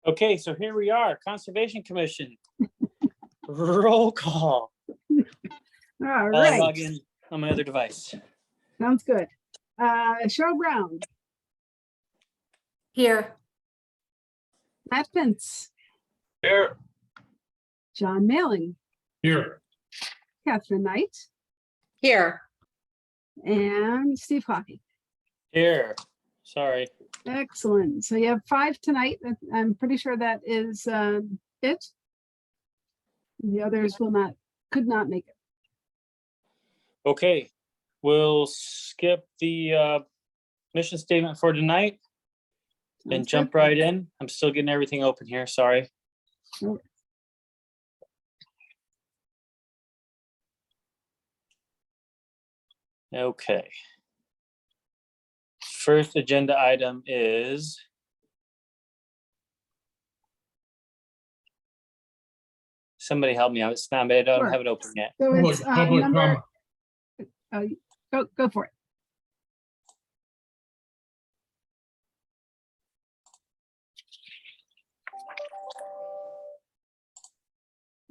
Okay, so here we are, Conservation Commission. Roll call. All I'll right, log in on my other device. sounds good. Cheryl Brown, Here. Matt Pence, Here. John Mailing, Here. Catherine Knight, Here. and Steve Hockey. Here, sorry. Excellent. So you have 5 tonight. I'm pretty sure that is it. The others could not make it. Okay, we'll skip the mission statement for tonight and Sounds jump good. right in. I'm still getting everything open here, sorry. Sure. Okay. First agenda item is somebody help me out. It's not, I don't Sure. have it open yet. So it's Public number. comment. Go for it.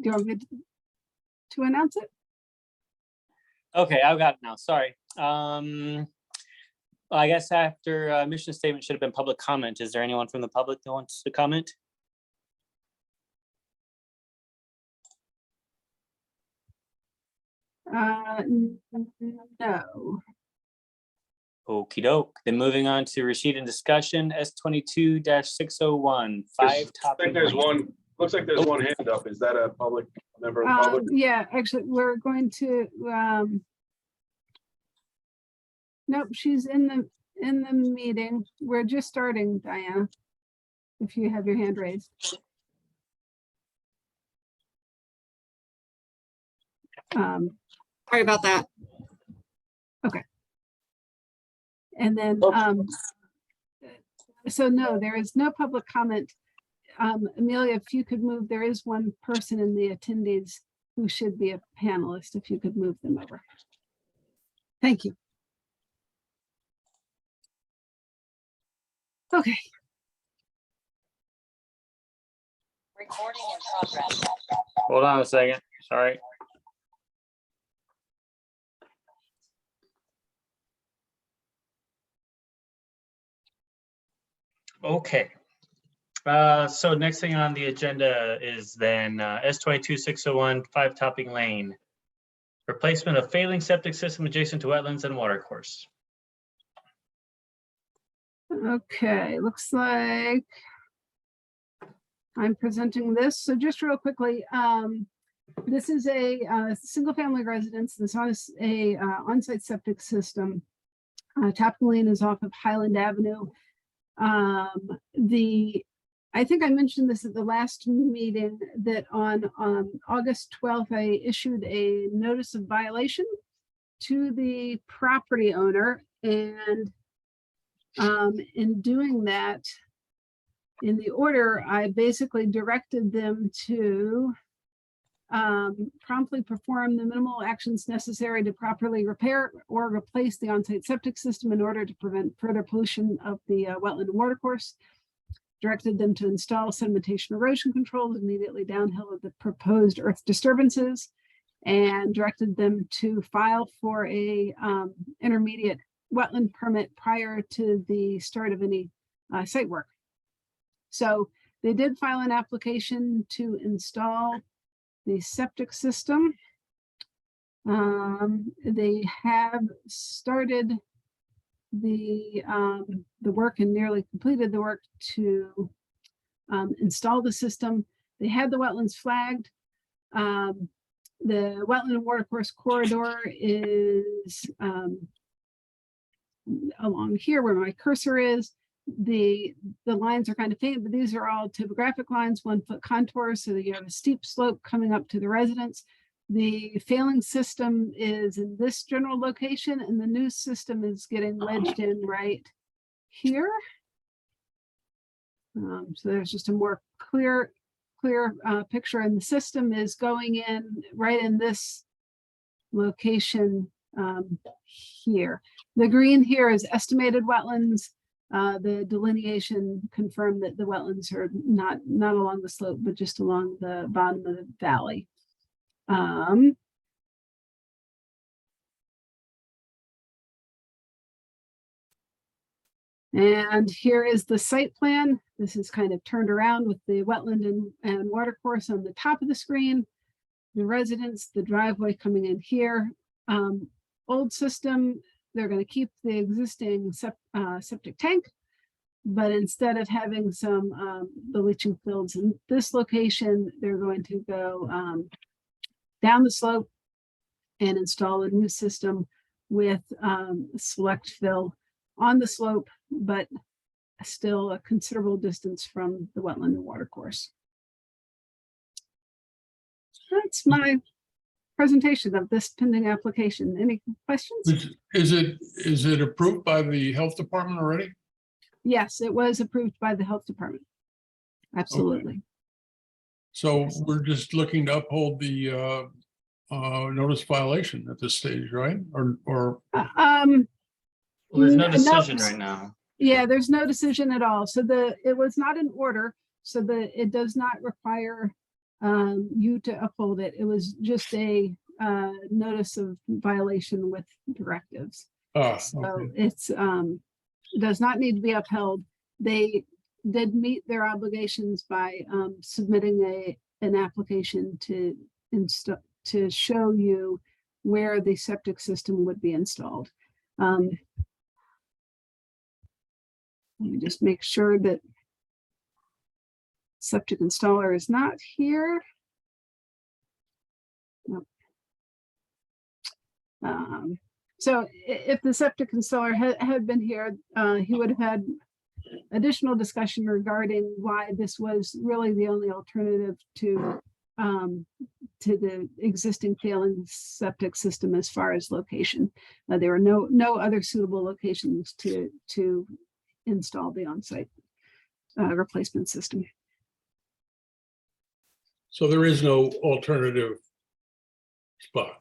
Do you want me to announce it? Okay, I've got it now, sorry. I guess after mission statement should have been public comment. Is there anyone from the public that wants to comment? No. Okey doke. Then moving on to receipt and discussion, S22-601, 5 I topic. think there's one, looks like there's one hand up. Is that a public member of the public? Yeah, actually, we're going to, nope, she's in the meeting. We're just starting, Diana. If you have your hand raised. Sorry about that. And then, so no, there is no public comment. Amelia, if you could move, there is one person in the attendees who should be a panelist, if you could move them over. Thank you. Okay. Recording in progress. Hold on a second, sorry. Okay. So next thing on the agenda is then S22-601, 5 Topping Lane. Replacement of failing septic system adjacent to wetlands and watercourse. Okay, looks like I'm presenting this. So just real quickly, this is a single family residence. This is a on-site septic system. Topping Lane is off of Highland Avenue. I think I mentioned this at the last meeting that on August 12th, I issued a notice of violation to the property owner. And in doing that, in the order, I basically directed them to promptly perform the minimal actions necessary to properly repair or replace the on-site septic system in order to prevent further pollution of the wetland and watercourse. Directed them to install sedimentation erosion controls immediately downhill of the proposed earth disturbances, and directed them to file for a intermediate wetland permit prior to the start of any site work. So they did file an application to install the septic system. They have started the work and nearly completed the work to install the system. They had the wetlands flagged. The wetland and watercourse corridor is along here where my cursor is. The lines are kind of faint, but these are all topographic lines, 1-foot contours, so that you have a steep slope coming up to the residence. The failing system is in this general location, and the new system is getting wedged in right here. So there's just a more clear picture, and the system is going in right in this location here. The green here is estimated wetlands. The delineation confirmed that the wetlands are not along the slope, but just along the bottom of the valley. And here is the site plan. This is kind of turned around with the wetland and watercourse on the top of the screen. The residence, the driveway coming in here. Old system, they're going to keep the existing septic tank, but instead of having the leaching fields in this location, they're going to go down the slope and install a new system with select fill on the slope, but still a considerable distance from the wetland and watercourse. That's my presentation of this pending application. Any questions? Is it approved by the health department already? Yes, it was approved by the health department. Absolutely. So we're just looking to uphold the notice violation at this stage, right? Or Well, there's no No, decision right now. yeah, there's no decision at all. So it was not an order, so it does not require you to uphold it. It was just a notice of violation with directives. So okay. it's does not need to be upheld. They did meet their obligations by submitting an application to show you where the septic system would be installed. Let me just make sure that septic installer is not here. Nope. So if the septic installer had been here, he would have had additional discussion regarding why this was really the only alternative to the existing failing septic system as far as location. There were no other suitable locations to install the on-site replacement system. So there is no alternative spot.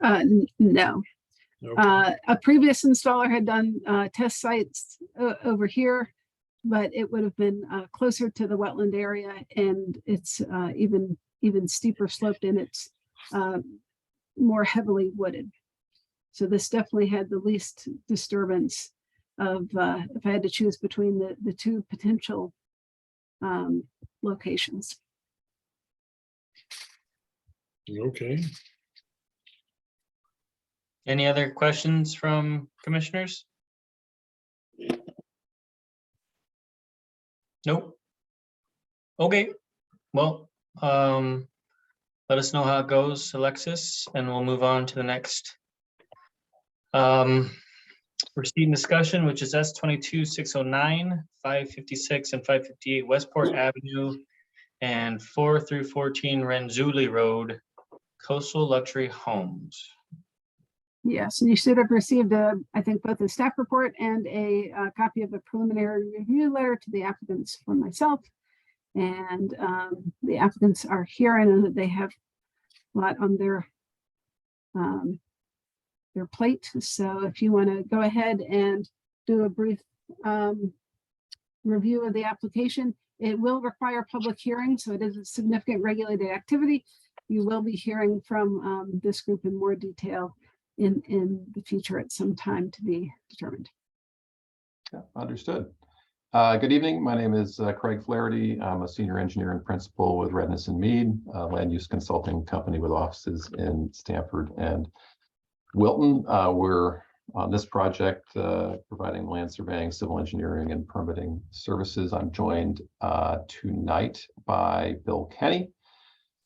No. Okay. A previous installer had done test sites over here, but it would have been closer to the wetland area, and it's even steeper sloped, and it's more heavily wooded. So this definitely had the least disturbance of if I had to choose between the two potential locations. Okay. Any other questions from commissioners? Nope. Okay, well, let us know how it goes, Alexis, and we'll move on to the next proceed in discussion, which is S22-609, 556 and 558 Westport Avenue and 4 through 14 Renzulli Road, Coastal Luxury Homes. Yes, and you should have received I think both a staff report and a copy of a preliminary review letter to the applicants from myself. And the applicants are here. I know that they have a lot on their plate. So if you want to go ahead and do a brief review of the application, it will require public hearing. So it is a significant regulated activity. You will be hearing from this group in more detail in the future at some time to be determined. Yeah, understood. Good evening. My name is Craig Flaherty. I'm a senior engineer and principal with Redness and Mead, a land use consulting company with offices in Stamford and Wilton. We're on this project providing land surveying, civil engineering, and permitting services. I'm joined tonight by Bill Kenny,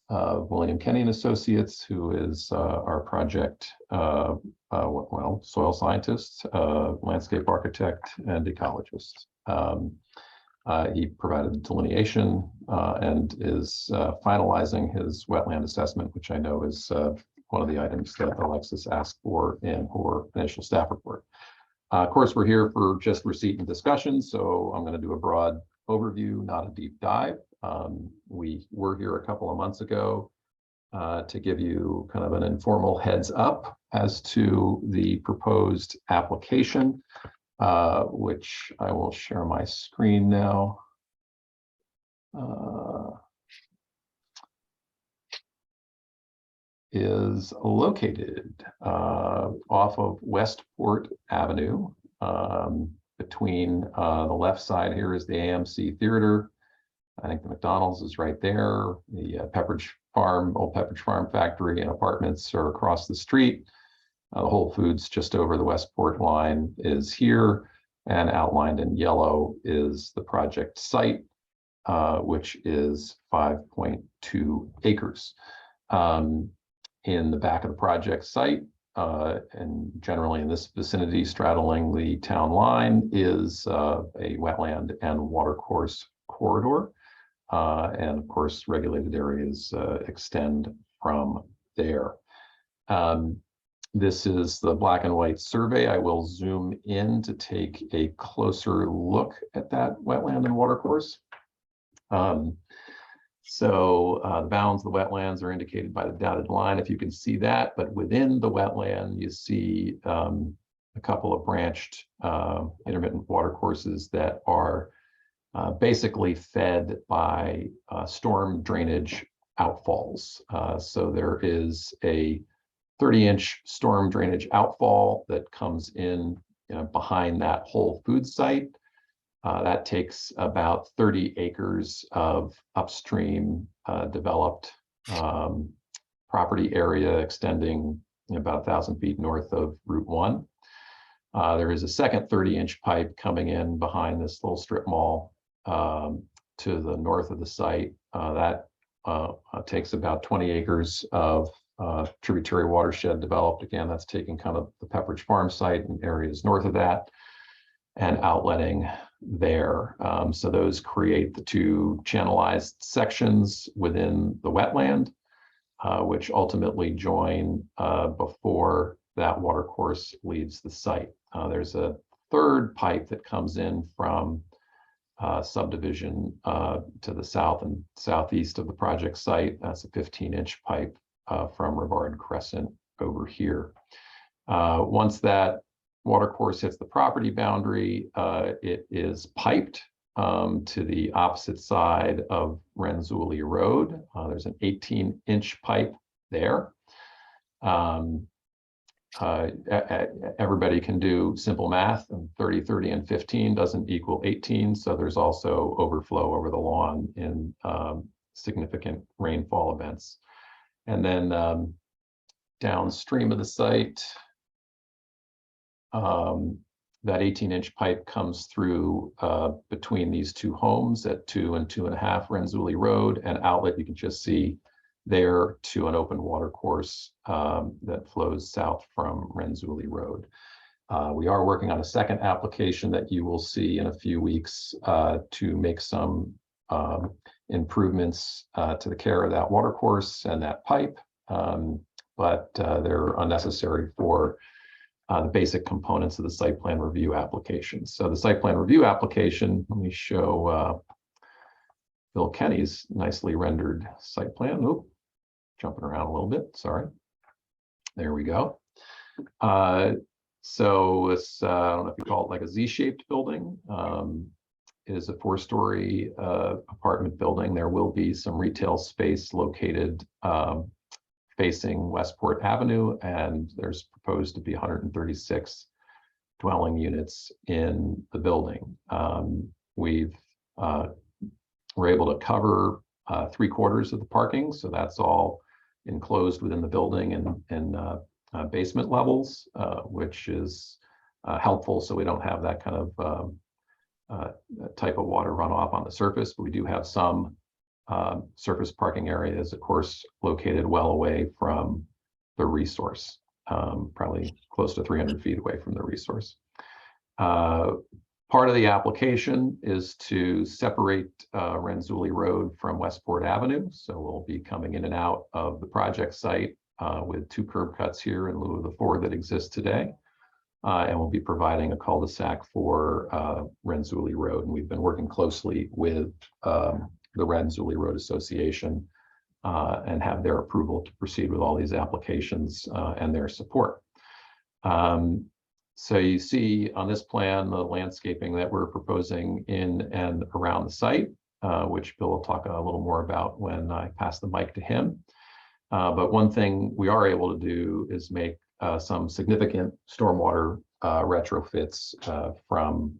William Kenny and Associates, who is our project, soil scientist, landscape architect, and ecologist. He provided the delineation and is finalizing his wetland assessment, which I know is one of the items that Alexis asked for in her initial staff report. Of course, we're here for just receipt and discussion, so I'm going to do a broad overview, not a deep dive. We were here a couple of months ago to give you kind of an informal heads up as to the proposed application, which I will share my screen now. Is located off of Westport Avenue. Between the left side here is the AMC Theater. I think the McDonald's is right there. The Pepperidge Farm, old Pepperidge Farm factory and apartments are across the street. The Whole Foods just over the Westport line is here, and outlined in yellow is the project site, which is 5.2 acres. In the back of the project site, and generally in this vicinity straddling the town line, is a wetland and watercourse corridor. And of course, regulated areas extend from there. This is the black and white survey. I will zoom in to take a closer look at that wetland and watercourse. The bounds of the wetlands are indicated by the dotted line, if you can see that, but within the wetland, you see a couple of branched intermittent watercourses that are basically fed by storm drainage outfalls. So there is a 30-inch storm drainage outfall that comes in behind that Whole Foods site. That takes about 30 acres of upstream developed property area extending about 1,000 feet north of Route 1. There is a second 30-inch pipe coming in behind this little strip mall to the north of the site. That takes about 20 acres of tributary watershed developed. Again, that's taking kind of the Pepperidge Farm site and areas north of that and outletting there. So those create the two channelized sections within the wetland, which ultimately join before that watercourse leaves the site. There's a third pipe that comes in from subdivision to the south and southeast of the project site. That's a 15-inch pipe from Rivard Crescent over here. Once that watercourse hits the property boundary, it is piped to the opposite side of Renzulli Road. There's an 18-inch pipe there. Everybody can do simple math, and 30, 30, and 15 doesn't equal 18. So there's also overflow over the lawn in significant rainfall events. And then downstream of the site, that 18-inch pipe comes through between these two homes at 2 and 2.5 Renzulli Road, and outlet you can just see there to an open watercourse that flows south from Renzulli Road. We are working on a second application that you will see in a few weeks to make some improvements to the care of that watercourse and that pipe, but they're unnecessary for the basic components of the site plan review application. So the site plan review application, let me show Bill Kenny's nicely rendered site plan. Oop, jumping around a little bit, sorry. There we go. So it's, I don't know if you call it like a Z-shaped building. It is a 4-story apartment building. There will be some retail space located facing Westport Avenue, and there's proposed to be 136 dwelling units in the building. We're able to cover 3/4 of the parking, so that's all enclosed within the building and basement levels, which is helpful, so we don't have that kind of type of water runoff on the surface. But we do have some surface parking areas, of course, located well away from the resource, probably close to 300 feet away from the resource. Part of the application is to separate Renzulli Road from Westport Avenue. So we'll be coming in and out of the project site with 2 curb cuts here in lieu of the 4 that exist today. And we'll be providing a cul-de-sac for Renzulli Road. And we've been working closely with the Renzulli Road Association and have their approval to proceed with all these applications and their support. So you see on this plan, the landscaping that we're proposing in and around the site, which Bill will talk a little more about when I pass the mic to him. But one thing we are able to do is make some significant stormwater retrofits from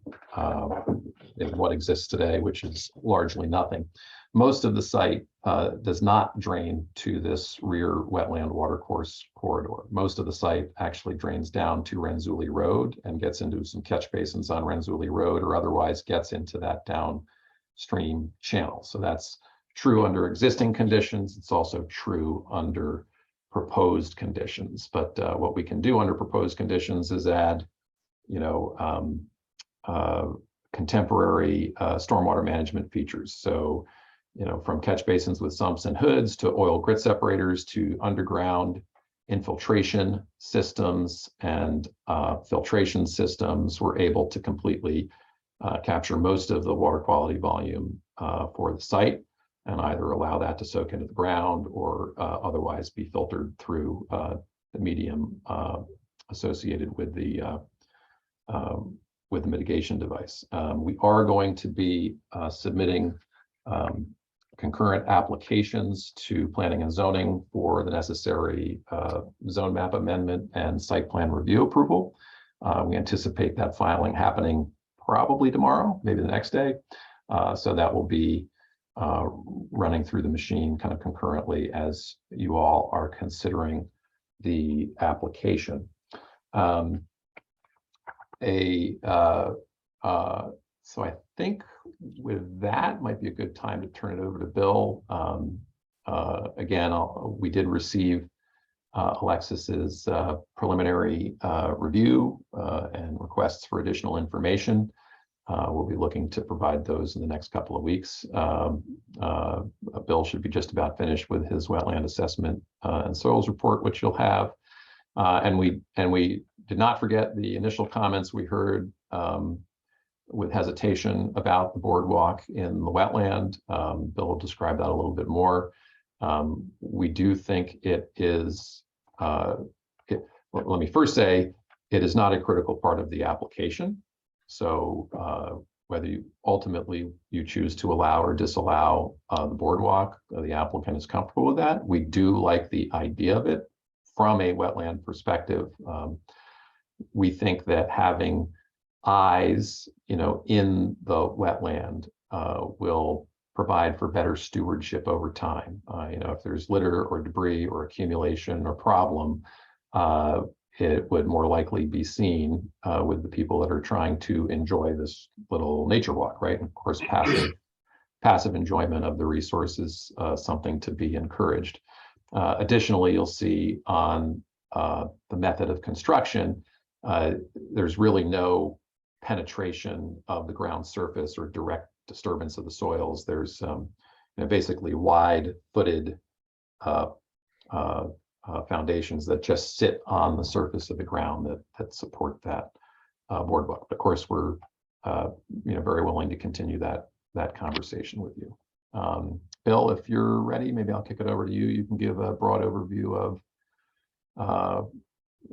what exists today, which is largely nothing. Most of the site does not drain to this rear wetland watercourse corridor. Most of the site actually drains down to Renzulli Road and gets into some catch basins on Renzulli Road, or otherwise gets into that downstream channel. So that's true under existing conditions. It's also true under proposed conditions. But what we can do under proposed conditions is add, contemporary stormwater management features. So, from catch basins with sumps and hoods to oil grit separators to underground infiltration systems and filtration systems, we're able to completely capture most of the water quality volume for the site, and either allow that to soak into the ground or otherwise be filtered through the medium associated with the mitigation device. We are going to be submitting concurrent applications to planning and zoning for the necessary zone map amendment and site plan review approval. We anticipate that filing happening probably tomorrow, maybe the next day. So that will be running through the machine kind of concurrently as you all are considering the application. So I think with that might be a good time to turn it over to Bill. Again, we did receive Alexis's preliminary review and requests for additional information. We'll be looking to provide those in the next couple of weeks. Bill should be just about finished with his wetland assessment and soils report, which you'll have. And we did not forget the initial comments we heard with hesitation about the boardwalk in the wetland. Bill will describe that a little bit more. We do think it is, let me first say, it is not a critical part of the application. So whether you ultimately choose to allow or disallow the boardwalk, the applicant is comfortable with that. We do like the idea of it from a wetland perspective. We think that having eyes, in the wetland will provide for better stewardship over time. If there's litter or debris or accumulation or problem, it would more likely be seen with the people that are trying to enjoy this little nature walk, right? And of course, passive enjoyment of the resource is something to be encouraged. Additionally, you'll see on the method of construction, there's really no penetration of the ground surface or direct disturbance of the soils. There's basically wide-footed foundations that just sit on the surface of the ground that support that boardwalk. Of course, we're very willing to continue that conversation with you. Bill, if you're ready, maybe I'll kick it over to you. You can give a broad overview of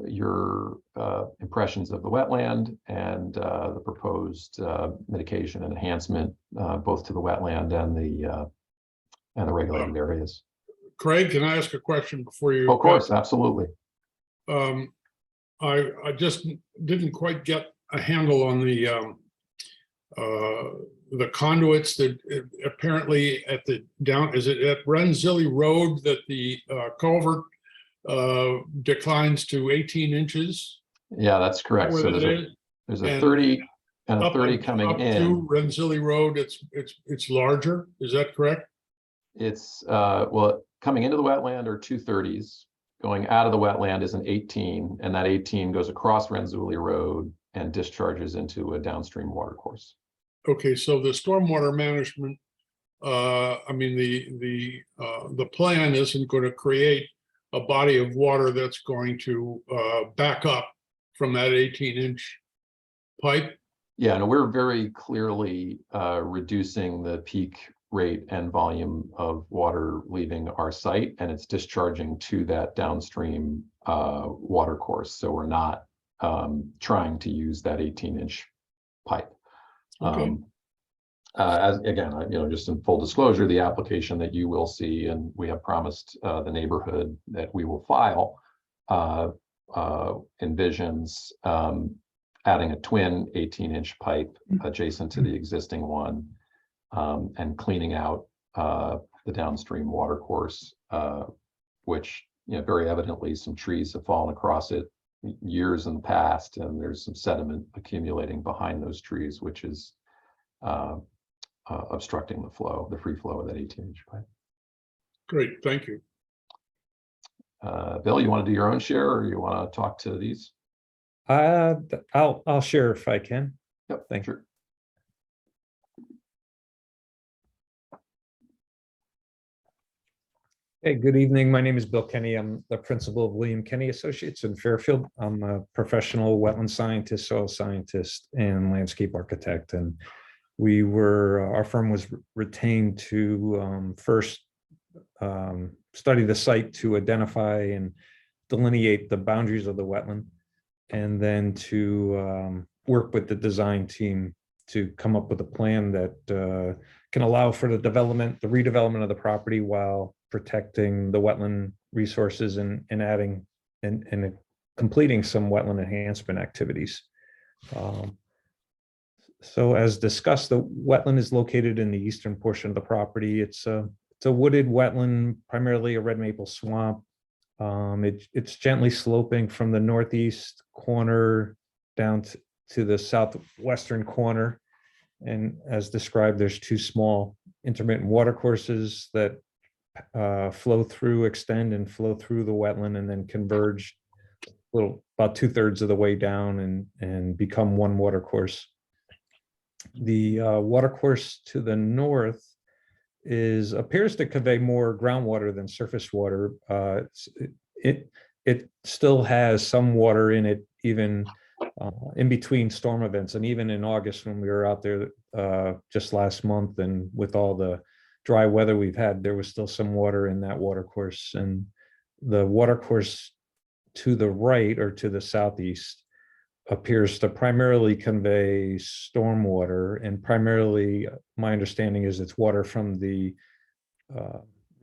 your impressions of the wetland and the proposed mitigation and enhancement, both to the wetland and the regulated areas. Craig, can I ask a question before you? Of course, absolutely. I just didn't quite get a handle on the conduits that apparently at the is it at Renzulli Road that the culvert declines to 18 inches? Yeah, that's correct. So there's a 30 and a 30 coming up in. To Renzulli Road, it's larger. Is that correct? It's well, coming into the wetland are 2 30s. Going out of the wetland is an 18, and that 18 goes across Renzulli Road and discharges into a downstream watercourse. Okay, so the stormwater management, I mean, the plan isn't going to create a body of water that's going to back up from that 18-inch pipe. Yeah, no, we're very clearly reducing the peak rate and volume of water leaving our site, and it's discharging to that downstream watercourse. So we're not trying to use that 18-inch pipe. Okay. As again, just in full disclosure, the application that you will see, and we have promised the neighborhood that we will file, envisions adding a twin 18-inch pipe adjacent to the existing one, and cleaning out the downstream watercourse, which very evidently some trees have fallen across it years in the past, and there's some sediment accumulating behind those trees, which is obstructing the flow, the free flow of that 18-inch pipe. Great, thank you. Bill, you want to do your own share, or you want to talk to these? I'll share if I can. Yep, Thank you. Hey, good evening. My name is Bill Kenny. I'm the principal of William Kenny Associates in Fairfield. I'm a professional wetland scientist, soil scientist, and landscape architect. And our firm was retained to first study the site to identify and delineate the boundaries of the wetland, and then to work with the design team to come up with a plan that can allow for the redevelopment of the property while protecting the wetland resources and adding and completing some wetland enhancement activities. So as discussed, the wetland is located in the eastern portion of the property. It's a wooded wetland, primarily a red maple swamp. It's gently sloping from the northeast corner down to the southwestern corner. And as described, there's two small intermittent watercourses that extend and flow through the wetland and then converge about 2/3 of the way down and become one watercourse. The watercourse to the north appears to convey more groundwater than surface water. It still has some water in it, even in between storm events, and even in August when we were out there just last month, and with all the dry weather we've had, there was still some water in that watercourse. And the watercourse to the right, or to the southeast, appears to primarily convey stormwater, and primarily, my understanding is it's water from the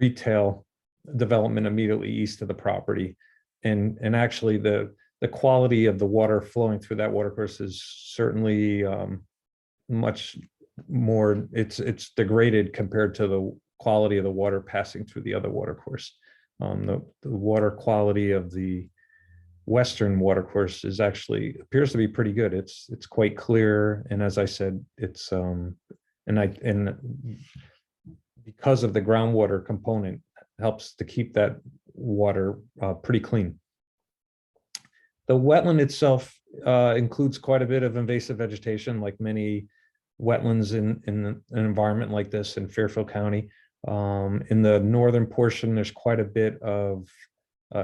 retail development immediately east of the property. And actually the quality of the water flowing through that watercourse is certainly much more, it's degraded compared to the quality of the water passing through the other watercourse. The water quality of the western watercourse appears to be pretty good. It's quite clear, and as I said, it's and because of the groundwater component, helps to keep that water pretty clean. The wetland itself includes quite a bit of invasive vegetation, like many wetlands in an environment like this in Fairfield County. In the northern portion, there's quite a bit of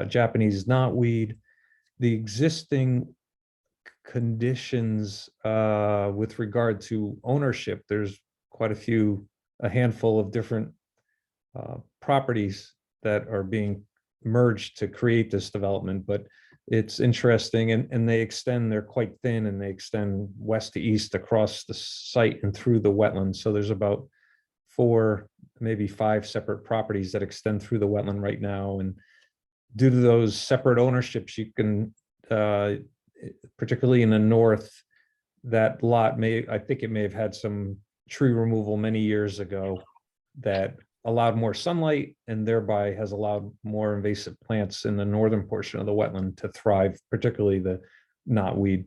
Japanese knotweed. The existing conditions with regard to ownership, there's quite a handful of different properties that are being merged to create this development, but it's interesting, and they're quite thin, and they extend west to east across the site and through the wetland. So there's about 4, maybe 5 separate properties that extend through the wetland right now. And due to those separate ownerships, you can, particularly in the north, that lot I think it may have had some tree removal many years ago that allowed more sunlight, and thereby has allowed more invasive plants in the northern portion of the wetland to thrive, particularly the knotweed.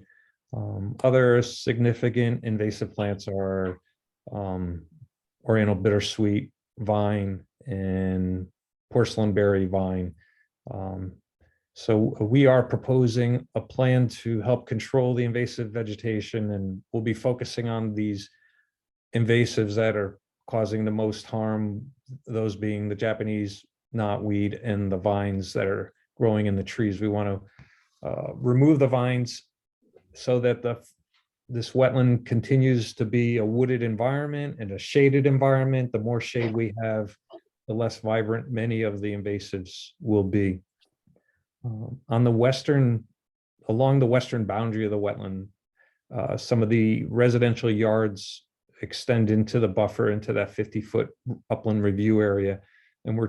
Other significant invasive plants are Oriental bittersweet vine and porcelain berry vine. So we are proposing a plan to help control the invasive vegetation, and we'll be focusing on these invasives that are causing the most harm, those being the Japanese knotweed and the vines that are growing in the trees. We want to remove the vines so that the this wetland continues to be a wooded environment and a shaded environment. The more shade we have, the less vibrant many of the invasives will be. On the along the western boundary of the wetland, some of the residential yards extend into the buffer, into that 50-foot upland review area. And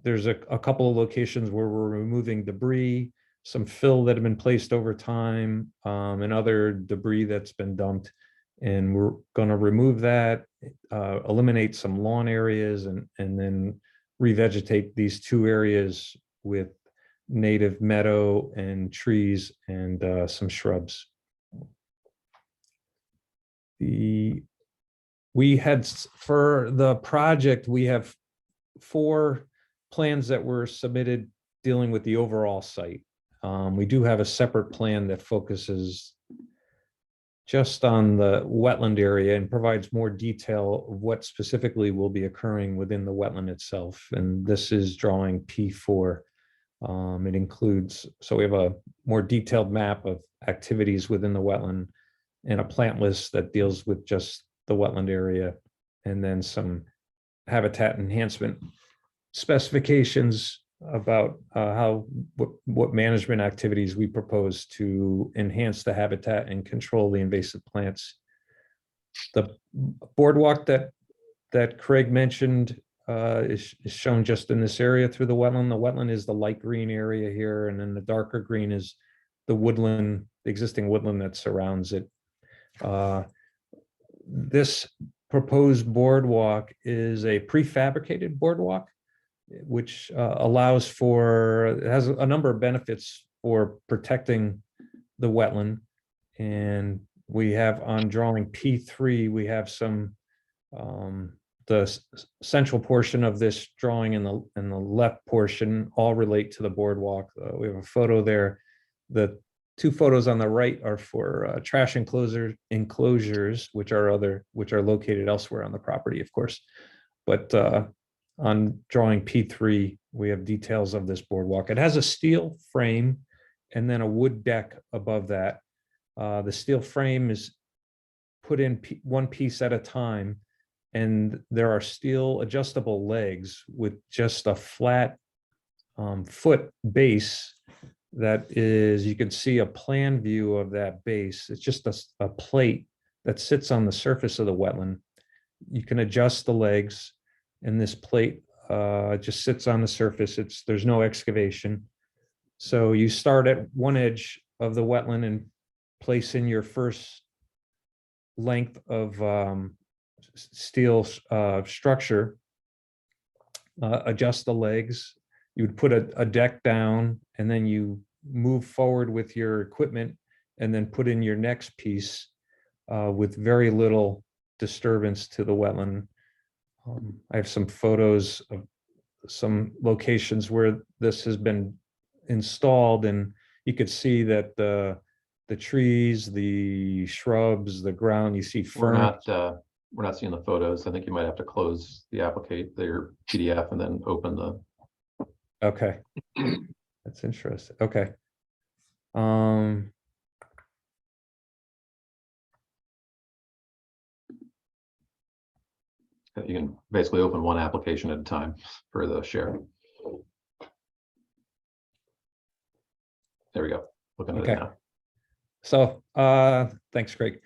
there's a couple of locations where we're removing debris, some fill that have been placed over time, and other debris that's been dumped. And we're going to remove that, eliminate some lawn areas, and then revegetate these two areas with native meadow and trees and some shrubs. For the project, we have 4 plans that were submitted dealing with the overall site. We do have a separate plan that focuses just on the wetland area and provides more detail of what specifically will be occurring within the wetland itself. And this is drawing P4. It includes, so we have a more detailed map of activities within the wetland and a plant list that deals with just the wetland area, and then some habitat enhancement specifications about what management activities we propose to enhance the habitat and control the invasive plants. The boardwalk that Craig mentioned is shown just in this area through the wetland. The wetland is the light green area here, and then the darker green is the woodland, the existing woodland that surrounds it. This proposed boardwalk is a prefabricated boardwalk, which it has a number of benefits for protecting the wetland. And we have on drawing P3, we have some, the central portion of this drawing and the left portion all relate to the boardwalk. We have a photo there. The 2 photos on the right are for trash enclosures, which are located elsewhere on the property, of course. But on drawing P3, we have details of this boardwalk. It has a steel frame and then a wood deck above that. The steel frame is put in one piece at a time, and there are steel adjustable legs with just a flat foot base. That is, you can see a plan view of that base. It's just a plate that sits on the surface of the wetland. You can adjust the legs, and this plate just sits on the surface. There's no excavation. So you start at one edge of the wetland and place in your first length of steel structure, adjust the legs. You would put a deck down, and then you move forward with your equipment and then put in your next piece with very little disturbance to the wetland. I have some photos of some locations where this has been installed, and you could see that the trees, the shrubs, the ground, you see fern. We're not seeing the photos. I think you might have to close the their PDF and then open the. Okay, that's interesting. Okay. You can basically open one application at a time for the share. There we go. Looking at it now. So thanks, Craig.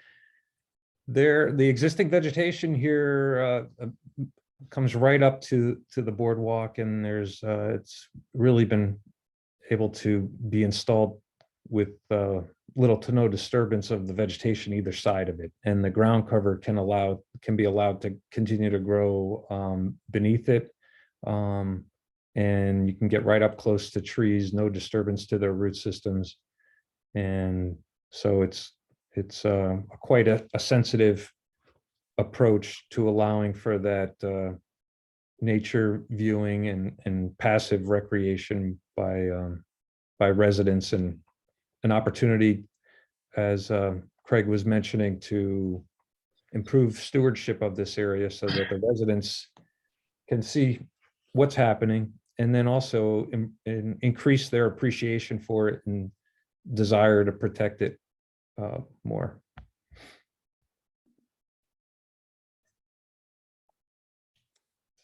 The existing vegetation here comes right up to the boardwalk, and it's really been able to be installed with little to no disturbance of the vegetation either side of it, and the ground cover can be allowed to continue to grow beneath it, and you can get right up close to trees, no disturbance to their root systems, and so it's quite a sensitive approach to allowing for that nature viewing and passive recreation by residents, and an opportunity, as Craig was mentioning, to improve stewardship of this area so that the residents can see what's happening, and then also increase their appreciation for it and desire to protect it more.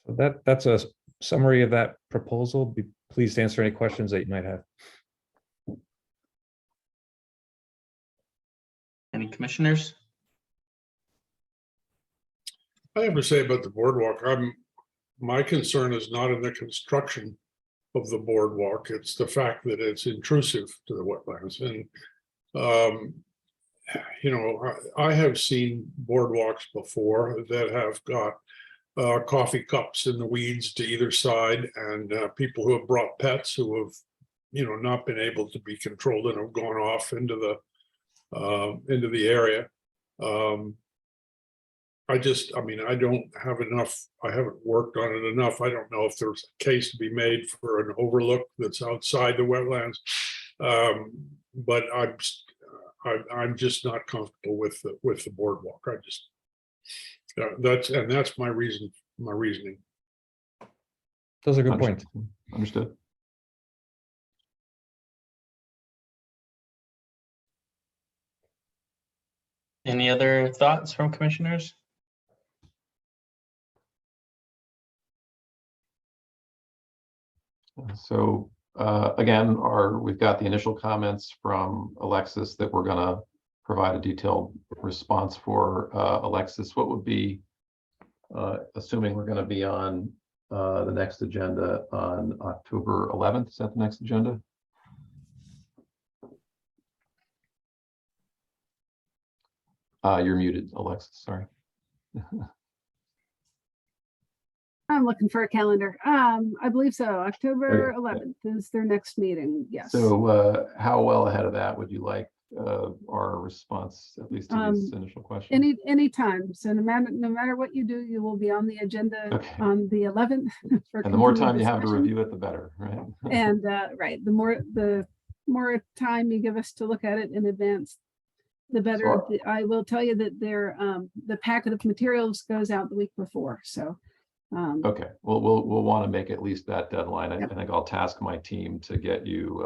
So that's a summary of that proposal. Be pleased to answer any questions that you might have. Any commissioners? I have to say about the boardwalk, my concern is not in the construction of the boardwalk. It's the fact that it's intrusive to the wetlands. And, you know, I have seen boardwalks before that have got coffee cups in the weeds to either side, and people who have brought pets who have, you know, not been able to be controlled and have gone off into the area. I mean, I don't have enough, I haven't worked on it enough. I don't know if there's a case to be made for an overlook that's outside the wetlands. But I'm just not comfortable with the boardwalk. I just, that's my reasoning. Those are good points. Understood. Any other thoughts from commissioners? So again, we've got the initial comments from Alexis that we're going to provide a detailed response for. Alexis, what would be, assuming we're going to be on the next agenda on October 11th, is that the next agenda? You're muted, Alexis, sorry. I'm looking for a calendar. I believe so. October Okay. 11th is their next meeting. Yes. So how well ahead of that would you like our response, at least to these initial questions? Any time. So no matter what you do, you will be on the agenda Okay. on the 11th. For And the more continued time you have to discussion. review it, the better, right? And right, the more time you give us to look at it in advance, the better. So- I will tell you that the packet of materials goes out the week before. So Okay, well, we'll want to make at least that deadline. I Yep. think I'll task my team to get you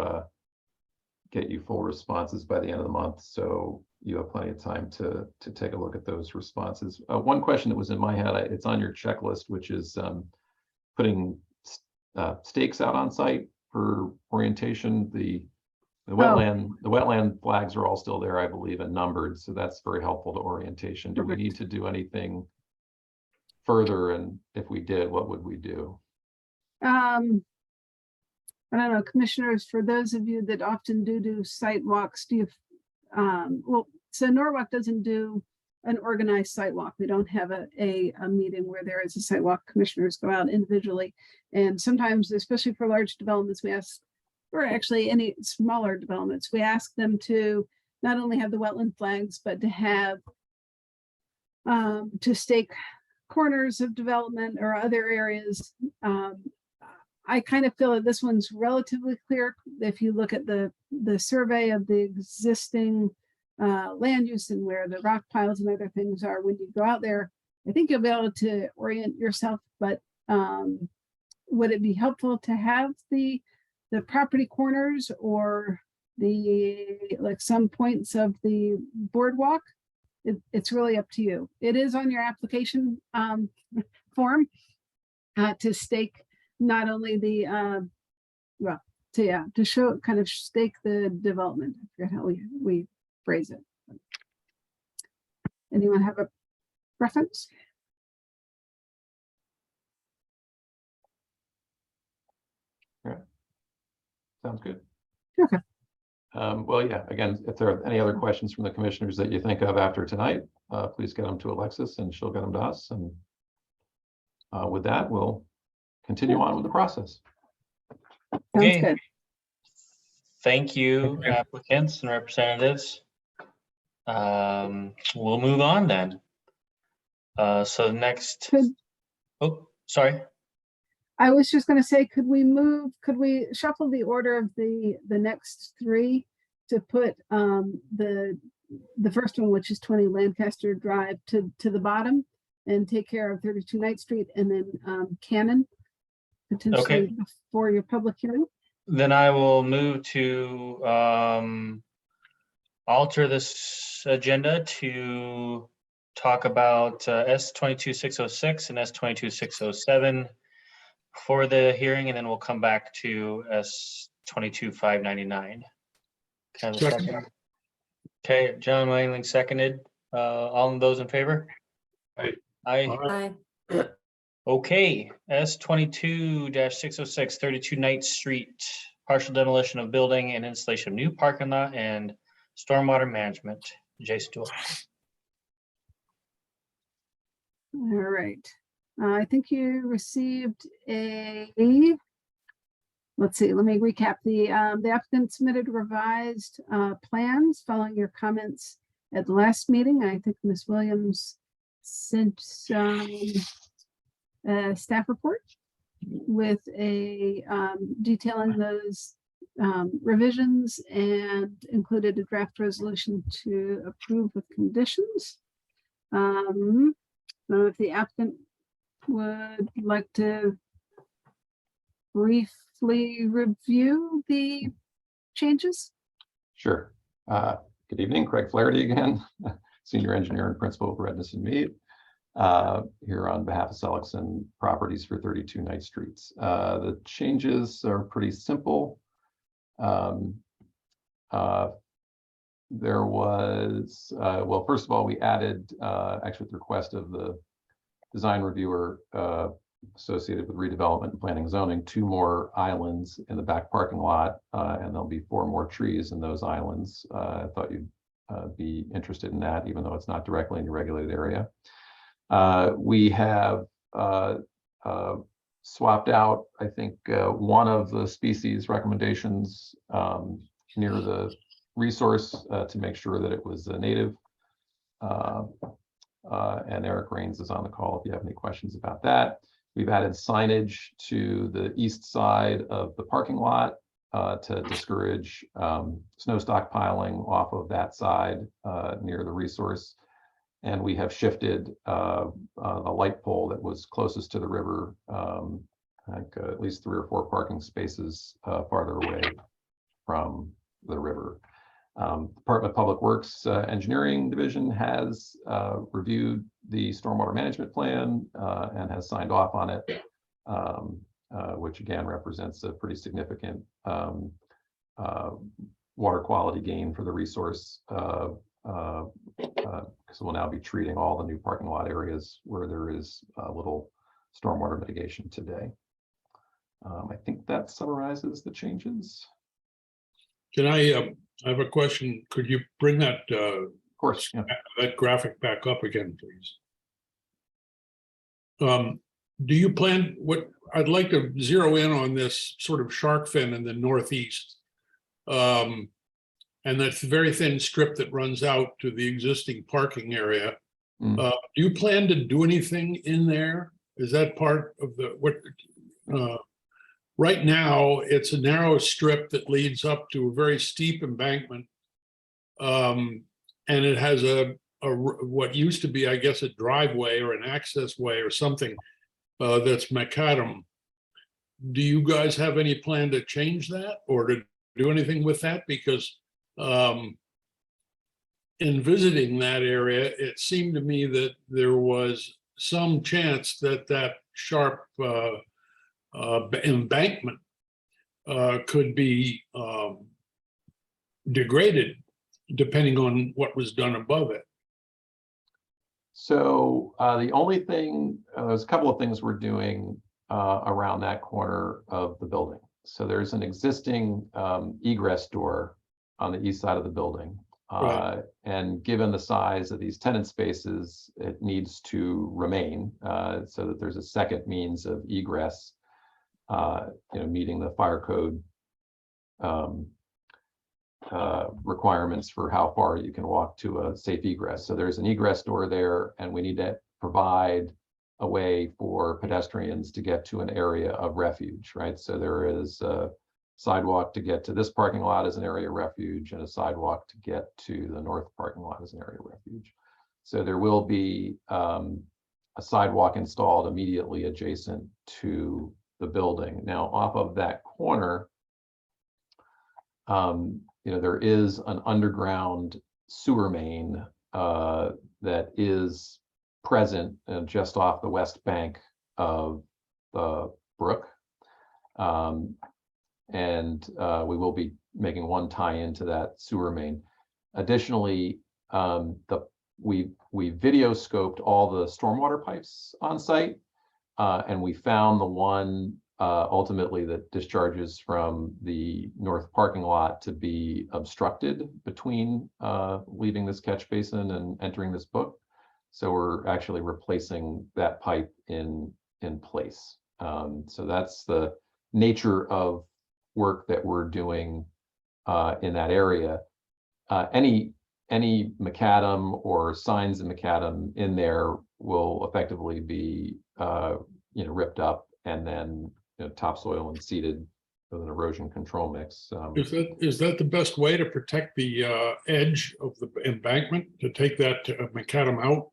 full responses by the end of the month, so you have plenty of time to take a look at those responses. One question that was in my head, it's on your checklist, which is putting stakes out on site for orientation. The wetland flags are all still there, I believe, and numbered, so that's very helpful to orientation. Do we need to do anything further, and if we did, what would we do? I don't know, commissioners, for those of you that often do site walks, do you, well, so Norwalk doesn't do an organized site walk. We don't have a meeting where there is a site walk. Commissioners go out individually. And sometimes, especially for large developments, we ask, or actually any smaller developments, we ask them to not only have the wetland flags, but to have, to stake corners of development or other areas. I kind of feel that this one's relatively clear. If you look at the survey of the existing land use and where the rock piles and other things are, when you go out there, I think you'll be able to orient yourself. But would it be helpful to have the property corners or like some points of the boardwalk? It's really up to you. It is on your application form to stake not only the to show, kind of stake the development. I forget how we phrase it. Anyone have a preference? Sounds good. Okay. Well, yeah, again, if there are any other questions from the commissioners that you think of after tonight, please get them to Alexis and she'll get them to us. And with that, we'll continue on with the process. Sounds Okay. good. Thank you, Okay. applicants and representatives. We'll move on then. So next, Could- oh, sorry. I was just going to say, could we shuffle the order of the next three to put the first one, which is 20 Lancaster Drive, to the bottom, and take care of 32 Knight Street, and then Cannon potentially before your public hearing? Then I will move to alter this agenda to talk about S22606 and S22607 for the hearing, and then we'll come back to S22599. Can I have a second? Okay, John Wayling seconded. All of those in favor? Aye. Aye. Okay, S22-606, 32 Knight Street, partial demolition of building and installation of new parking lot and stormwater management. Jason Tool. All right. I think you received let's see, let me recap. The applicant submitted revised plans following your comments at the last meeting. I think Ms. Williams sent a staff report with a detailing those revisions and included a draft resolution to approve with conditions. So if the applicant would like to briefly review the changes. Sure. Good evening, Craig Flaherty again, Senior Engineer and Principal of Redness and Mead, here on behalf of Seligson Properties for 32 Knight Streets. The changes are pretty simple. There was, well, first of all, we added, actually at the request of the design reviewer associated with redevelopment and planning zoning, 2 more islands in the back parking lot, and there'll be 4 more trees in those islands. I thought you'd be interested in that, even though it's not directly in your regulated area. We have swapped out, I think, one of the species recommendations near the resource to make sure that it was a native. And Eric Rains is on the call if you have any questions about that. We've added signage to the east side of the parking lot to discourage snow stockpiling off of that side near the resource. And we have shifted the light pole that was closest to the river, I think at least 3 or 4 parking spaces farther away from the river. Department of Public Works Engineering Division has reviewed the stormwater management plan and has signed off on it, which again represents a pretty significant water quality gain for the resource, because we'll now be treating all the new parking lot areas where there is little stormwater mitigation today. I think that summarizes the changes. Can I have a question? Could you bring that Of course, yeah. that graphic back up again, please? Do you plan, what I'd like to zero in on this sort of shark fin in the northeast. And that's the very thin strip that runs out to the existing parking area. Do you plan to do anything in there? Is that part of the, right now, it's a narrow strip that leads up to a very steep embankment. And it has what used to be, I guess, a driveway or an access way or something that's macadam. Do you guys have any plan to change that or to do anything with that? Because in visiting that area, it seemed to me that there was some chance that that sharp embankment could be degraded depending on what was done above it. So the only thing, there's a couple of things we're doing around that corner of the building. So there's an existing egress door on the east side of the building. Right. And given the size of these tenant spaces, it needs to remain so that there's a second means of egress, meeting the fire code requirements for how far you can walk to a safe egress. So there's an egress door there, and we need to provide a way for pedestrians to get to an area of refuge, right? So there is a sidewalk to get to this parking lot as an area of refuge, and a sidewalk to get to the north parking lot as an area of refuge. So there will be a sidewalk installed immediately adjacent to the building. Now, off of that corner, there is an underground sewer main that is present just off the west bank of the brook. And we will be making one tie into that sewer main. Additionally, we video scoped all the stormwater pipes on site, and we found the one ultimately that discharges from the north parking lot to be obstructed between leaving this catch basin and entering this brook. So we're actually replacing that pipe in place. So that's the nature of work that we're doing in that area. Any macadam or signs of macadam in there will effectively be ripped up and then topsoil and seeded with an erosion control mix. Is that the best way to protect the edge of the embankment, to take that macadam out?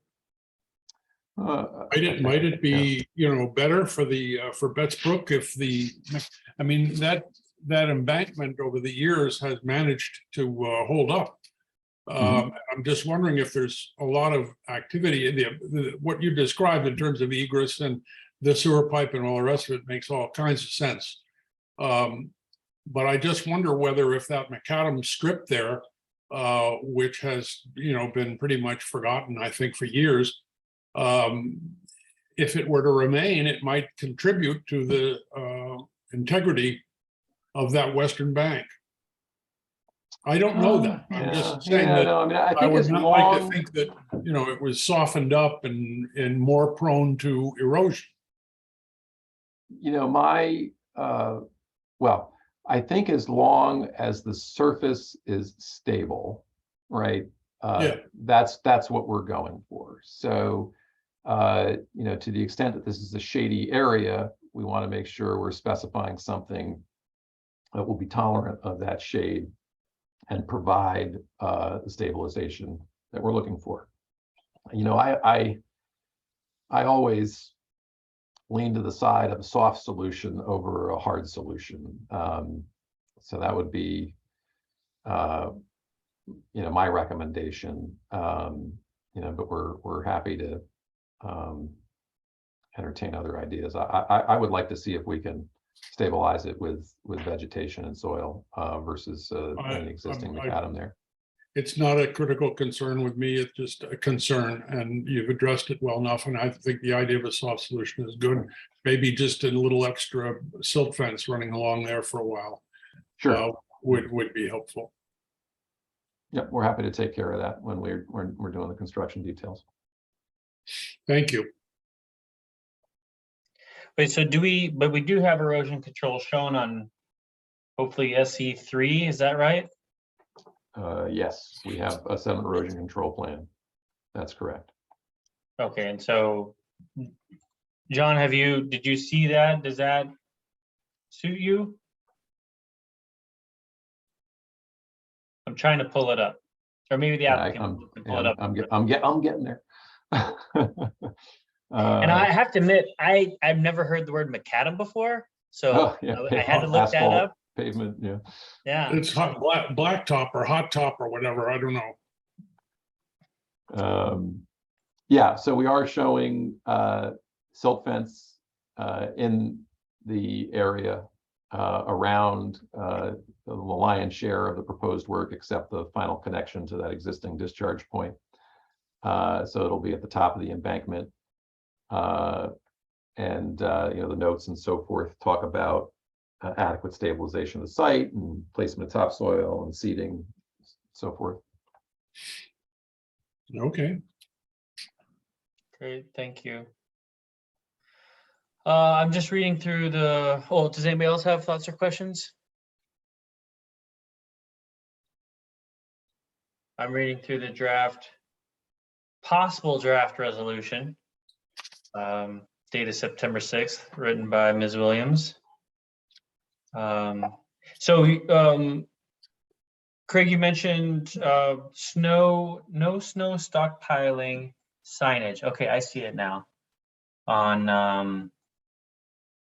Might it be better for Betts Brook if that embankment over the years has managed to hold up. I'm just wondering if there's a lot of activity in what you described in terms of egress and the sewer pipe and all the rest of it makes all kinds of sense. But I just wonder whether if that macadam strip there, which has been pretty much forgotten, I think, for years, if it were to remain, it might contribute to the integrity of that western bank. I don't know that. I'm just saying that I would not like to think that it was softened up and more prone to erosion. Well, I think as long as the surface is stable, right? That's what we're going for. So, to the extent that this is a shady area, we want to make sure we're specifying something that will be tolerant of that shade and provide the stabilization that we're looking for. I always lean to the side of a soft solution over a hard solution. So that would be, my recommendation. But we're happy to entertain other ideas. I would like to see if we can stabilize it with vegetation and soil versus an existing macadam there. It's not a critical concern with me. It's just a concern, and you've addressed it well enough. And I think the idea of a soft solution is good. Maybe just a little extra silt fence running along there for a while. Sure, would be helpful. Yep, we're happy to take care of that when we're doing the construction details. Thank you. Wait, so we do have erosion control shown on hopefully SE3, is that right? Yes, we have a sediment erosion control plan. That's correct. Okay, and so, John, did you see that? Does that suit you? I'm trying to pull it up, or maybe the applicant can pull it up. I'm getting there. And I have to admit, I've never heard the word macadam before, so I had to look that up. Pavement, yeah. It's hot blacktop or hot top or whatever. I don't know. So we are showing silt fence in the area around the lion's share of the proposed work, except the final connection to that existing discharge point. So it'll be at the top of the embankment. The notes and so forth talk about adequate stabilization of the site and placement of topsoil and seeding, so forth. Okay. Great, thank you. I'm just reading through does anybody else have thoughts or questions? I'm reading through the possible draft resolution, dated September 6th, written by Ms. Williams. Craig, you mentioned no snow stockpiling signage. Okay, I see it now on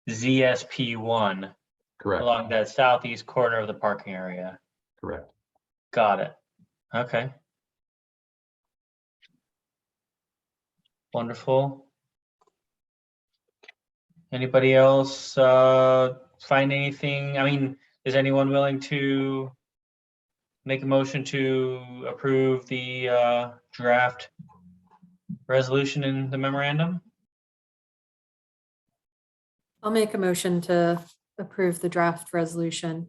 ZSP1. Correct. Along that southeast corner of the parking area. Correct. Got it. Okay. Wonderful. Anybody else find anything? I mean, is anyone willing to make a motion to approve the draft resolution in the memorandum? I'll make a motion to approve the draft resolution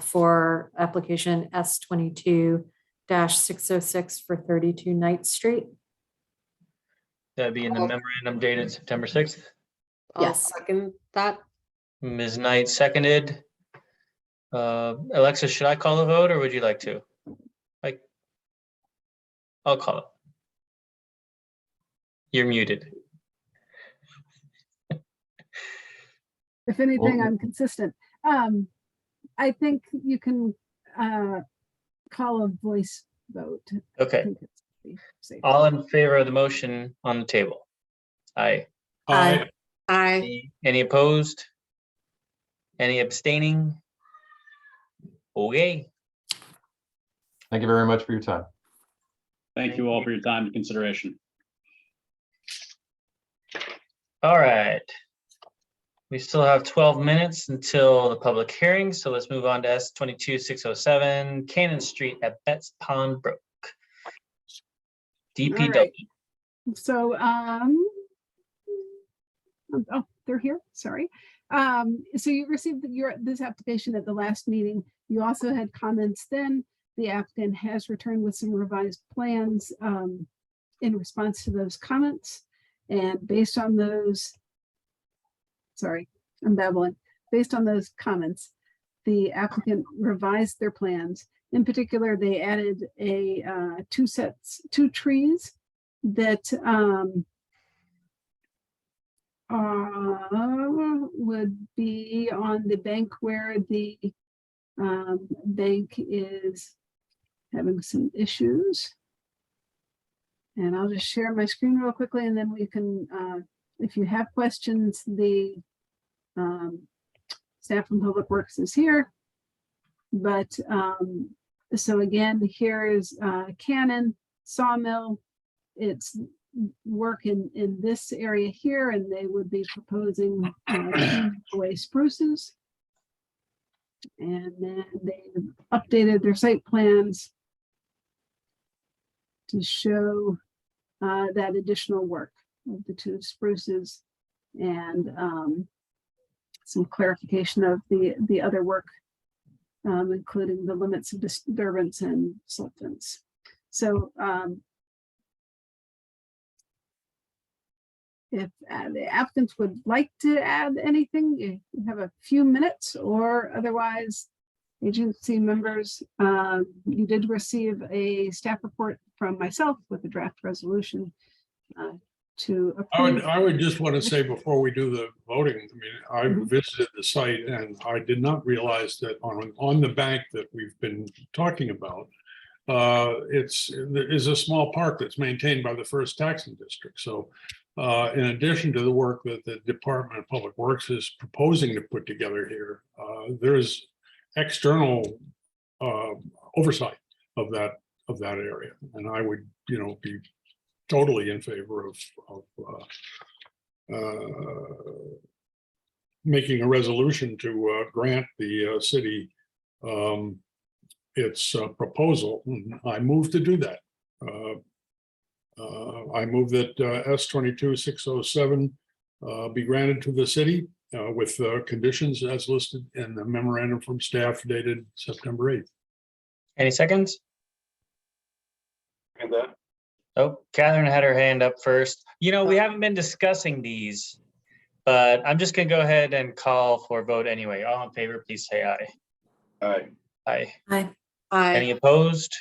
for application S22-606 for 32 Knight Street. That'd be in the memorandum dated September 6th. Yes. Second that. Ms. Knight seconded. Alexa, should I call the vote or would you like to? I'll call it. You're muted. If anything, I'm consistent. I think you can call a voice vote. I Okay. think it's safe. All in favor of the motion on the table? Aye. Aye. Aye. Any opposed? Any abstaining? Okay. Thank you very much for your time. Thank you all for your time and consideration. All right. We still have 12 minutes until the public hearing, so let's move on to S22-607 Cannon Street at Betts Pond Brook. DPW. right. So, oh, they're here, sorry. So you received this application at the last meeting. You also had comments then. The applicant has returned with some revised plans in response to those comments. And based on those, sorry, I'm babbling. Based on those comments, the applicant revised their plans. In particular, they added a two trees that would be on the bank where the bank is having some issues. And I'll just share my screen real quickly and then we can, if you have questions, the staff from Public Works is here. But so again, here is Cannon Sawmill. It's work in this area here, and they would be proposing away spruces. And then they updated their site plans to show that additional work of the two spruces and some clarification of the other work, including the limits of disturbance and silt fence. So if the applicants would like to add anything, you have a few minutes, or otherwise, agency members, you did receive a staff report from myself with a draft resolution to approve. I would just want to say before we do the voting, I mean, I visited the site and I did not realize that on the bank that we've been talking about, there is a small park that's maintained by the First Taxing District. So in addition to the work that the Department of Public Works is proposing to put together here, there is external oversight of that area, and I would, be totally in favor of making a resolution to grant the city its proposal. I move to do that. I move that S22-607 be granted to the city with conditions as listed in the memorandum from staff dated September 8th. Any seconds? And that, Oh, Catherine had her hand up first. We haven't been discussing these, but I'm just gonna go ahead and call for a vote anyway. All in favor, please say aye. aye. Aye. Aye. Aye. Any opposed?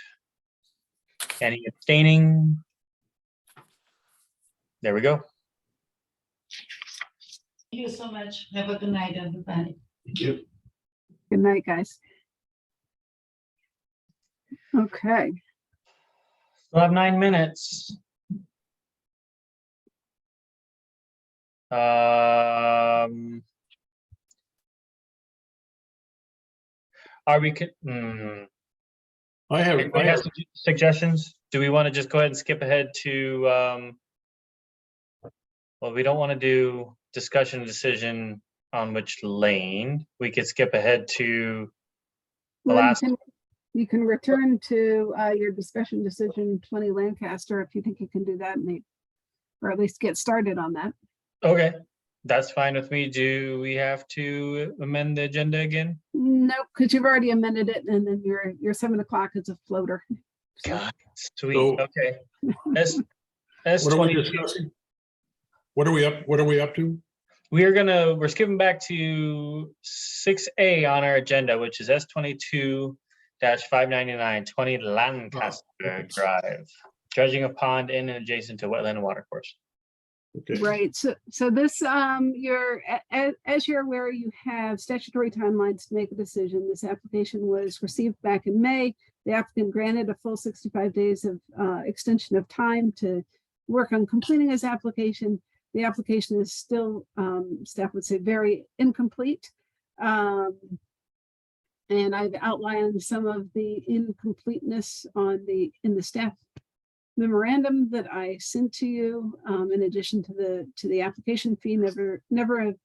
Any abstaining? There we go. Thank you so much. Have a good night, everybody. Thank you. Good night, guys. Okay. Still have 9 minutes. Are we? I have, Anybody has suggestions? Do we want to just go ahead and skip ahead to Well, we don't want to do discussion decision on which lane. We could skip ahead to the Well, last. you can return to your discussion decision 20 Lancaster if you think you can do that, or at least get started on that. Okay, that's fine with me. Do we have to amend the agenda again? Nope, because you've already amended it, and then your 7 o'clock is a floater. So, God, sweet. So- Okay. S What are we 22. discussing? What are we up to? We're skipping back to 6A on our agenda, which is S22-599, 20 Lancaster okay. Drive. Dredging a pond in and adjacent to wetland and watercourse. Okay. Right, so this, as you're aware, you have statutory timelines to make a decision. This application was received back in May. The applicant granted a full 65 days of extension of time to work on completing his application. The application is still, staff would say, very incomplete. And I've outlined some of the incompleteness in the staff memorandum that I sent to you, in addition to the application fee never have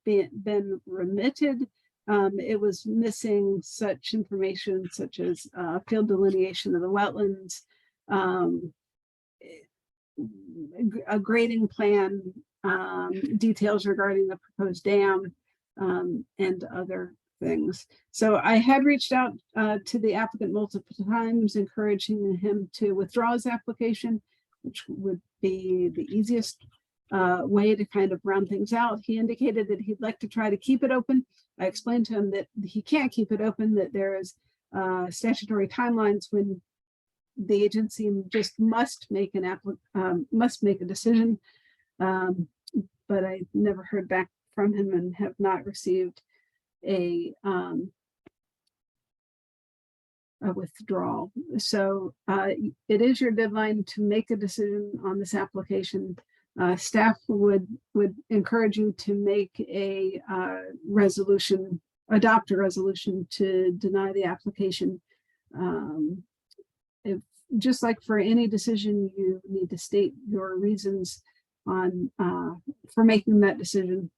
been remitted. It was missing such information such as field delineation of the wetlands, a grading plan, details regarding the proposed dam, and other things. So I had reached out to the applicant multiple times, encouraging him to withdraw his application, which would be the easiest way to kind of round things out. He indicated that he'd like to try to keep it open. I explained to him that he can't keep it open, that there is statutory timelines when the agency just must make a decision. But I never heard back from him and have not received a withdrawal. So it is your deadline to make a decision on this application. Staff would encourage you to make a resolution, adopt a resolution to deny the application. If just like for any decision, you need to state your reasons on for making that decision.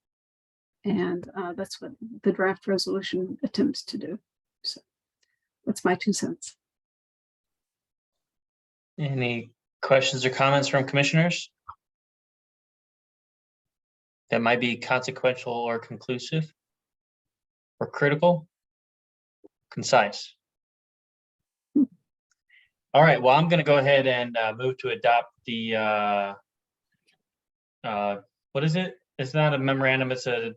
And that's what the draft resolution attempts to do. So that's my 2 cents. Any questions or comments from commissioners? That might be consequential or conclusive or critical, concise. All right, well, I'm going to go ahead and move to adopt the, what is it? It's not a memorandum, it's a,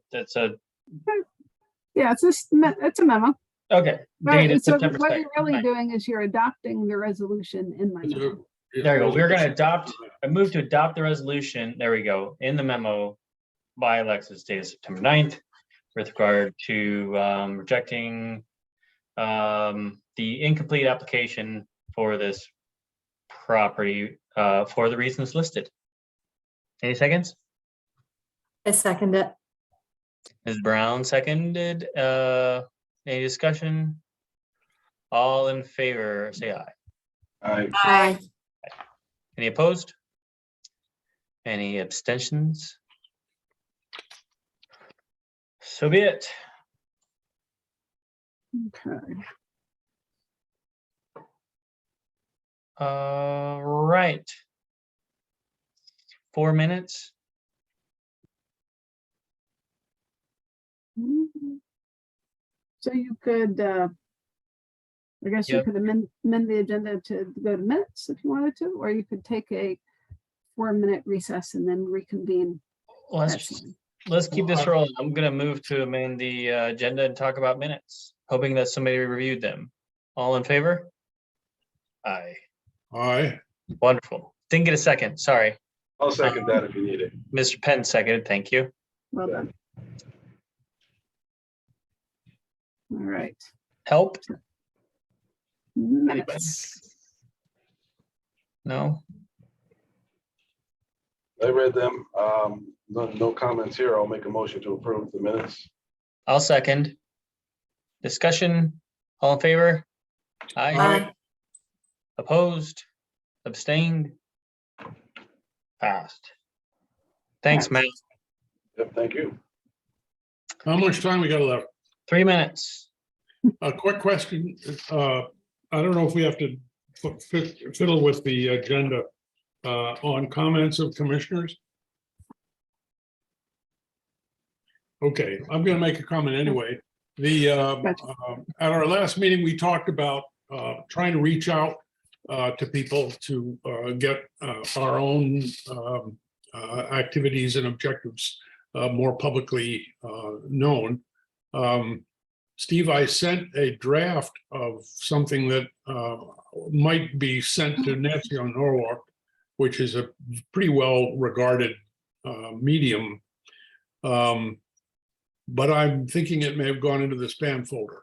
Yeah, it's a memo. okay. Right, Dated so September what you're really 2nd. doing is you're adopting the resolution in my memo. There we go. We're going to adopt, I move to adopt the resolution, there we go, in the memo by Alexis dated September 9th with regard to rejecting the incomplete application for this property for the reasons listed. Any seconds? I second it. Ms. Brown seconded. Any discussion? All in favor, say aye. Aye. Any opposed? Any abstentions? So be it. Okay. Right. 4 minutes. So you could, I guess you Yep. could amend the agenda to go to minutes if you wanted to, or you could take a 4-minute recess and then reconvene. Let's keep this rolling. I'm gonna move to amend the agenda and talk about minutes, hoping that somebody reviewed them. All in favor? Aye. Aye. Wonderful. Didn't get a second, sorry. I'll second that if you need it. Mr. Penn seconded, thank you. Well done. All right. Help? Minutes. No? I read them. No comments here. I'll make a motion to approve the minutes. I'll second. Discussion, all in favor? Aye. Aye. Opposed? Abstained? Passed. Thanks, Matt. Yep, thank you. How much time we got left? 3 minutes. A quick question. I don't know if we have to fiddle with the agenda on comments of commissioners. Okay, I'm gonna make a comment anyway. At our last meeting, we talked about trying to reach out to people to get our own activities and objectives more publicly known. Steve, I sent a draft of something that might be sent to Nancy on Norwalk, which is a pretty well regarded medium. But I'm thinking it may have gone into the spam folder.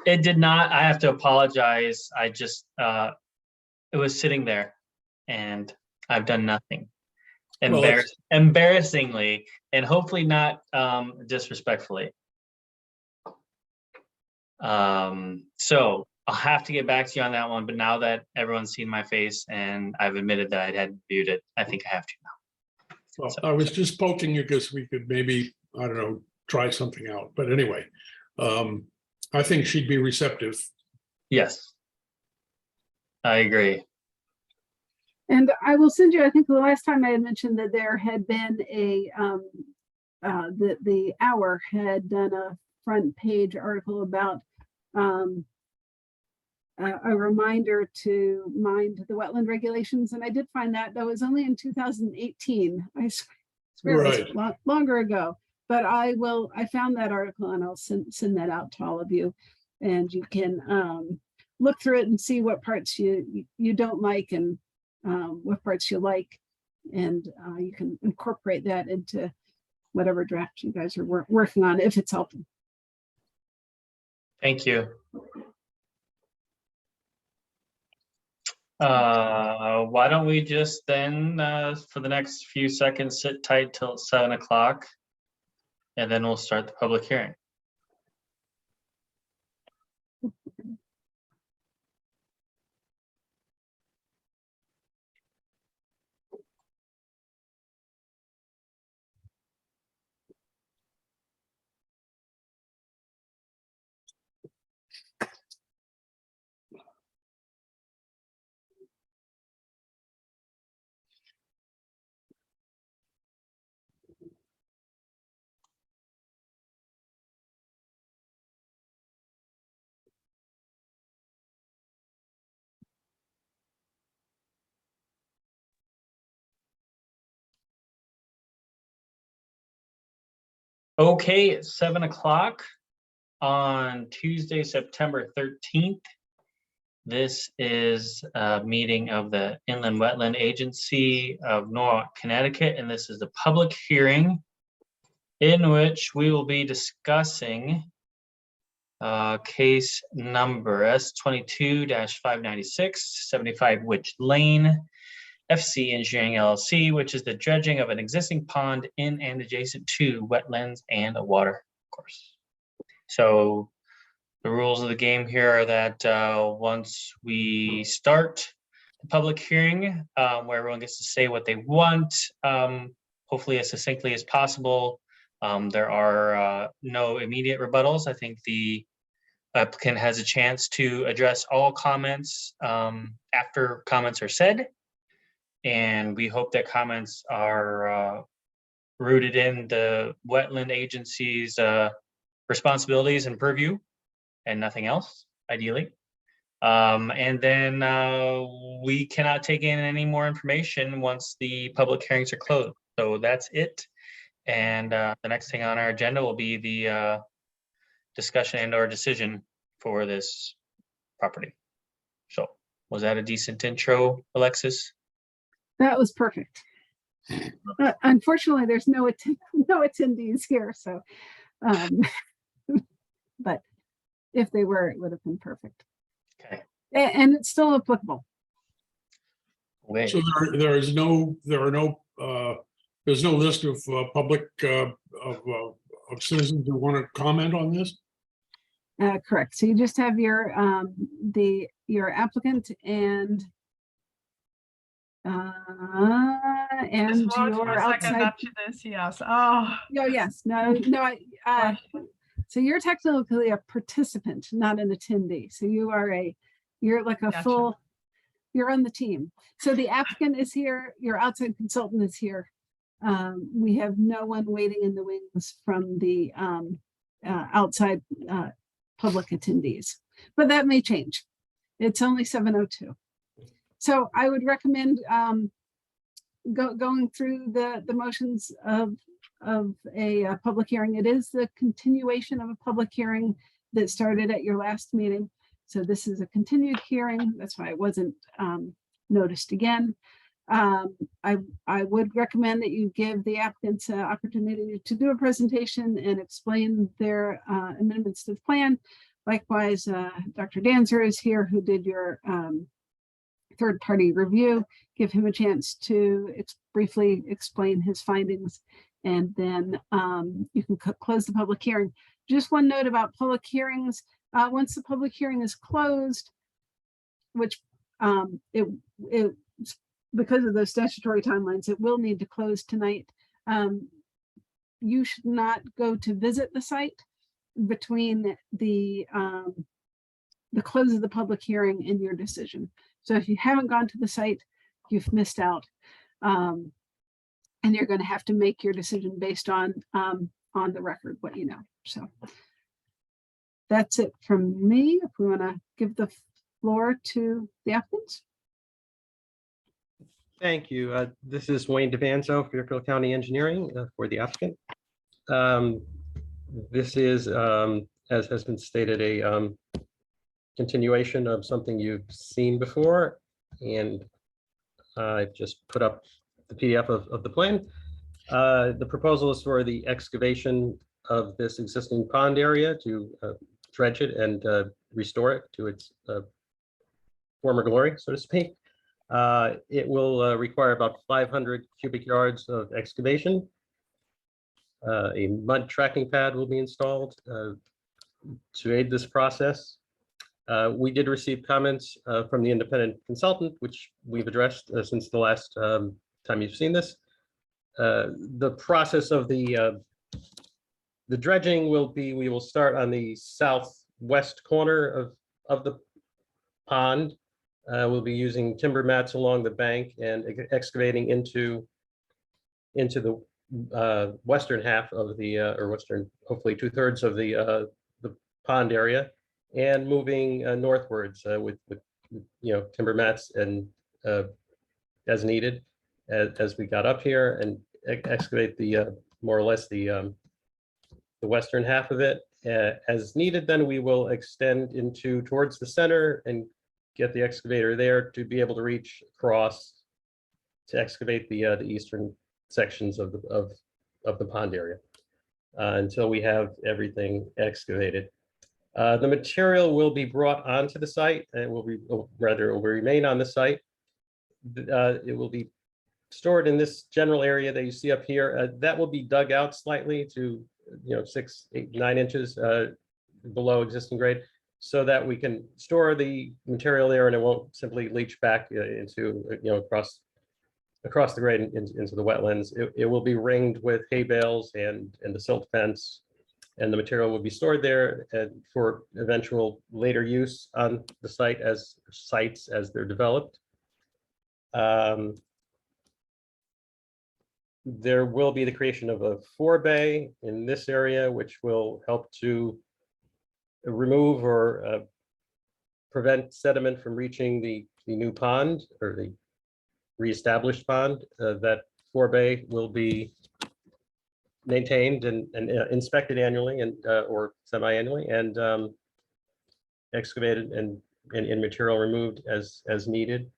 It did not. I have to apologize. I just, it was sitting there and I've done nothing. Well, Embarrassingly, and hopefully not disrespectfully. So I'll have to get back to you on that one, but now that everyone's seen my face and I've admitted that I had viewed it, I think I have to now. Well, I was just poking you because we could maybe, I don't know, try something out. But anyway, I think she'd be receptive. Yes, I agree. And I will send you, I think the last time I had mentioned that there had been a, the Hour had done a front page article about a reminder to mind the wetland regulations. And I did find that was only in 2018. I swear it was longer ago, but I found that article and I'll send that out to all of you. And you can look through it and see what parts you don't like and what parts you like, and you can incorporate that into whatever draft you guys are working on, if it's helping. Thank you. Why don't we just then, for the next few seconds, sit tight till 7 o'clock, and then we'll start the public hearing. Okay, it's 7 o'clock on Tuesday, September 13th. This is a meeting of the Inland Wetland Agency of Norwalk, Connecticut, and this is the public hearing in which we will be discussing case number S22-596, 75 Witch Lane, FC Engineering LLC, which is the dredging of an existing pond in and adjacent to wetlands and a water course. So the rules of the game here are that once we start the public hearing, where everyone gets to say what they want, hopefully as succinctly as possible, there are no immediate rebuttals. I think the applicant has a chance to address all comments after comments are said. And we hope that comments are rooted in the wetland agency's responsibilities and purview and nothing else, ideally. And then we cannot take in any more information once the public hearings are closed. So that's it. And the next thing on our agenda will be the discussion and or decision for this property. So was that a decent intro, Alexis? That was perfect. Unfortunately, there's no attendees here, so but if they were, it would have been perfect. Okay. And it's still applicable. Okay. So there's no list of public of citizens who want to comment on this. Correct. So you just have your applicant and And Just watch for your a second outside, after this, yes. Oh, yes, no, so you're technically a participant, not an attendee. So you're like a Gotcha. full, you're on the team. So the applicant is here, your outside consultant is here. We have no one waiting in the wings from the outside public attendees, but that may change. It's only 7:02. So I would recommend going through the motions of a public hearing. It is the continuation of a public hearing that started at your last meeting. So this is a continued hearing. That's why it wasn't noticed again. I would recommend that you give the applicants an opportunity to do a presentation and explain their amendments to the plan. Likewise, Dr. Danzer is here, who did your third-party review. Give him a chance to briefly explain his findings, and then you can close the public hearing. Just one note about public hearings. Once the public hearing is closed, which because of those statutory timelines, it will need to close tonight. You should not go to visit the site between the close of the public hearing and your decision. So if you haven't gone to the site, you've missed out. And you're going to have to make your decision based on the record, what you know. So that's it from me. If we want to give the floor to the applicants. Thank you. This is Wayne DeVanzo, Fairfield County Engineering for the applicant. This is, as has been stated, a continuation of something you've seen before, and I've just put up the PDF of the plan. The proposal is for the excavation of this existing pond area to dredge it and restore it to its former glory, so to speak. It will require about 500 cubic yards of excavation. A mud tracking pad will be installed to aid this process. We did receive comments from the independent consultant, which we've addressed since the last time you've seen this. The process of the dredging will be, we will start on the southwest corner of the pond. We'll be using timber mats along the bank and excavating into the western half of the, or western, hopefully 2/3 of the pond area, and moving northwards with timber mats and as needed as we got up here, and excavate the more or less the western half of it as needed. Then we will extend towards the center and get the excavator there to be able to reach across to excavate the eastern sections of the pond area until we have everything excavated. The material will be brought onto the site, and it will remain on the site. It will be stored in this general area that you see up here. That will be dug out slightly to 6, 8, 9 inches below existing grade, so that we can store the material there and it won't simply leach back into across the grade into the wetlands. It will be ringed with hay bales and the silt fence, and the material will be stored there for eventual later use on the site as sites as they're developed. There will be the creation of a forebay in this area, which will help to remove or prevent sediment from reaching the new pond or the reestablished pond. That forebay will be maintained and inspected annually and or semi-annually, and excavated and material removed as needed.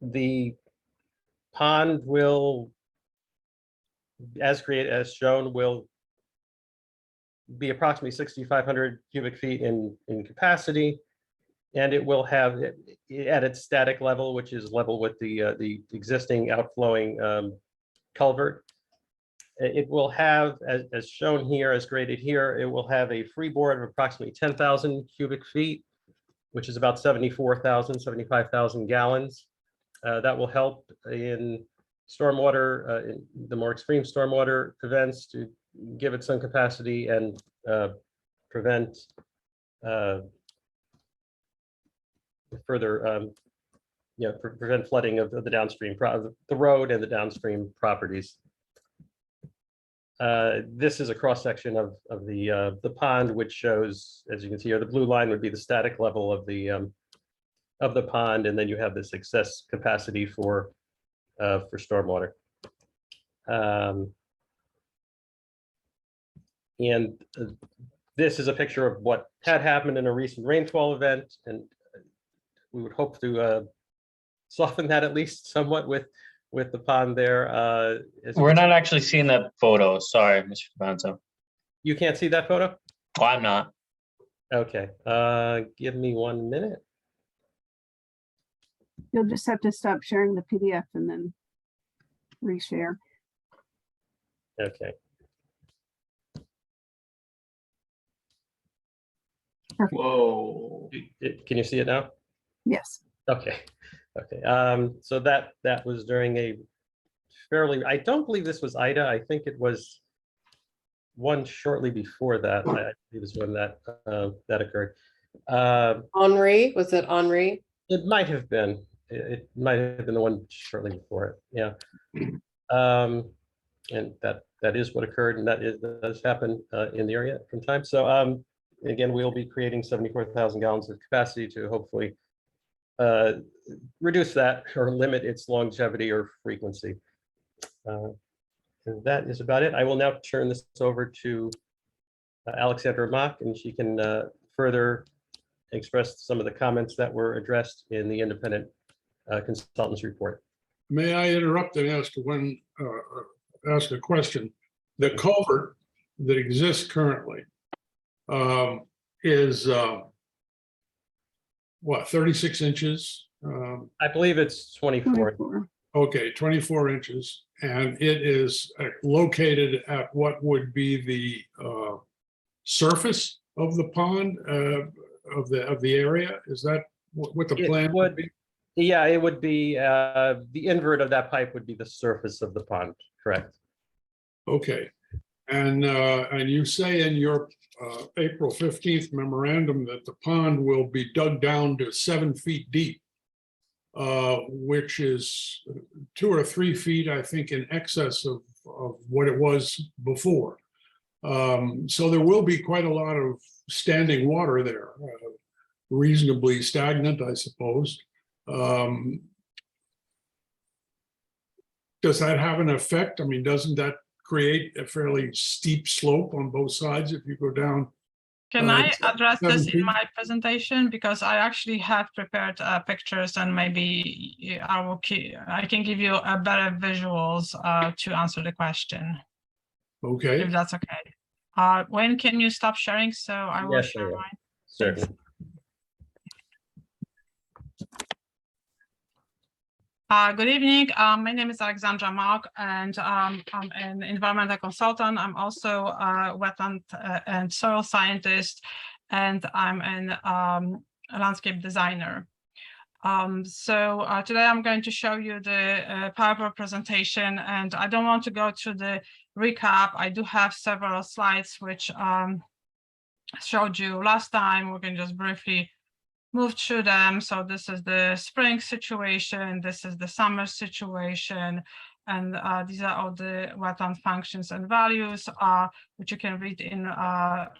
The pond will, as shown, will be approximately 6,500 cubic feet in capacity, and it will have at its static level, which is level with the existing outflowing culvert. It will have, as shown here, as graded here, it will have a freeboard of approximately 10,000 cubic feet, which is about 75,000 gallons. That will help in stormwater, in the more extreme stormwater events, to give it some capacity and prevent further, prevent flooding of the downstream, the road and the downstream properties. This is a cross section of the pond, which shows, as you can see here, the blue line would be the static level of the pond, and then you have this excess capacity for stormwater. And this is a picture of what had happened in a recent rainfall event, and we would hope to soften that at least somewhat with the pond there. We're not actually seeing that photo. Sorry, Mr. Bonzo. You can't see that photo? Oh, I'm not. Okay, give me 1 minute. You'll just have to stop sharing the PDF and then reshare. Okay. Whoa. Can you see it now? Yes. Okay. Okay. So that was during a fairly, I don't believe this was Ida. I think it was one shortly before that. I believe was when that occurred. Henri, was it Henri? It might have been. It might have been the one shortly before it. Yeah. And that is what occurred, and that does happen in the area from time. So again, we'll be creating 74,000 gallons of capacity to hopefully reduce that or limit its longevity or frequency. And that is about it. I will now turn this over to Alexandra Mock, and she can further express some of the comments that were addressed in the independent consultant's report. May I interrupt and ask ask a question? The culvert that exists currently is what, 36 inches? I believe it's 24. 24. Okay, 24 inches, and it is located at what would be the surface of the pond of the area. Is that what the plan would be? Yeah, it would be the invert of that pipe would be the surface of the pond. Correct. Okay, and you say in your April 15th memorandum that the pond will be dug down to 7 feet deep, which is 2 or 3 feet, I think, in excess of what it was before. So there will be quite a lot of standing water there, reasonably stagnant, I suppose. Does that have an effect? I mean, doesn't that create a fairly steep slope on both sides if you go down? Can I address this 7 feet? in my presentation? Because I actually have prepared pictures, and maybe I can give you a better visuals to answer the question, Okay. if that's okay. When can you stop sharing? So I will Yes, I share will. mine. Certainly. Good evening. My name is Alexandra Mock, and I'm an environmental consultant. I'm also a wetland and soil scientist, and I'm a landscape designer. So today I'm going to show you the PowerPoint presentation, and I don't want to go through the recap. I do have several slides which showed you last time. We can just briefly move through them. So this is the spring situation, this is the summer situation, and these are all the wetland functions and values, which you can read in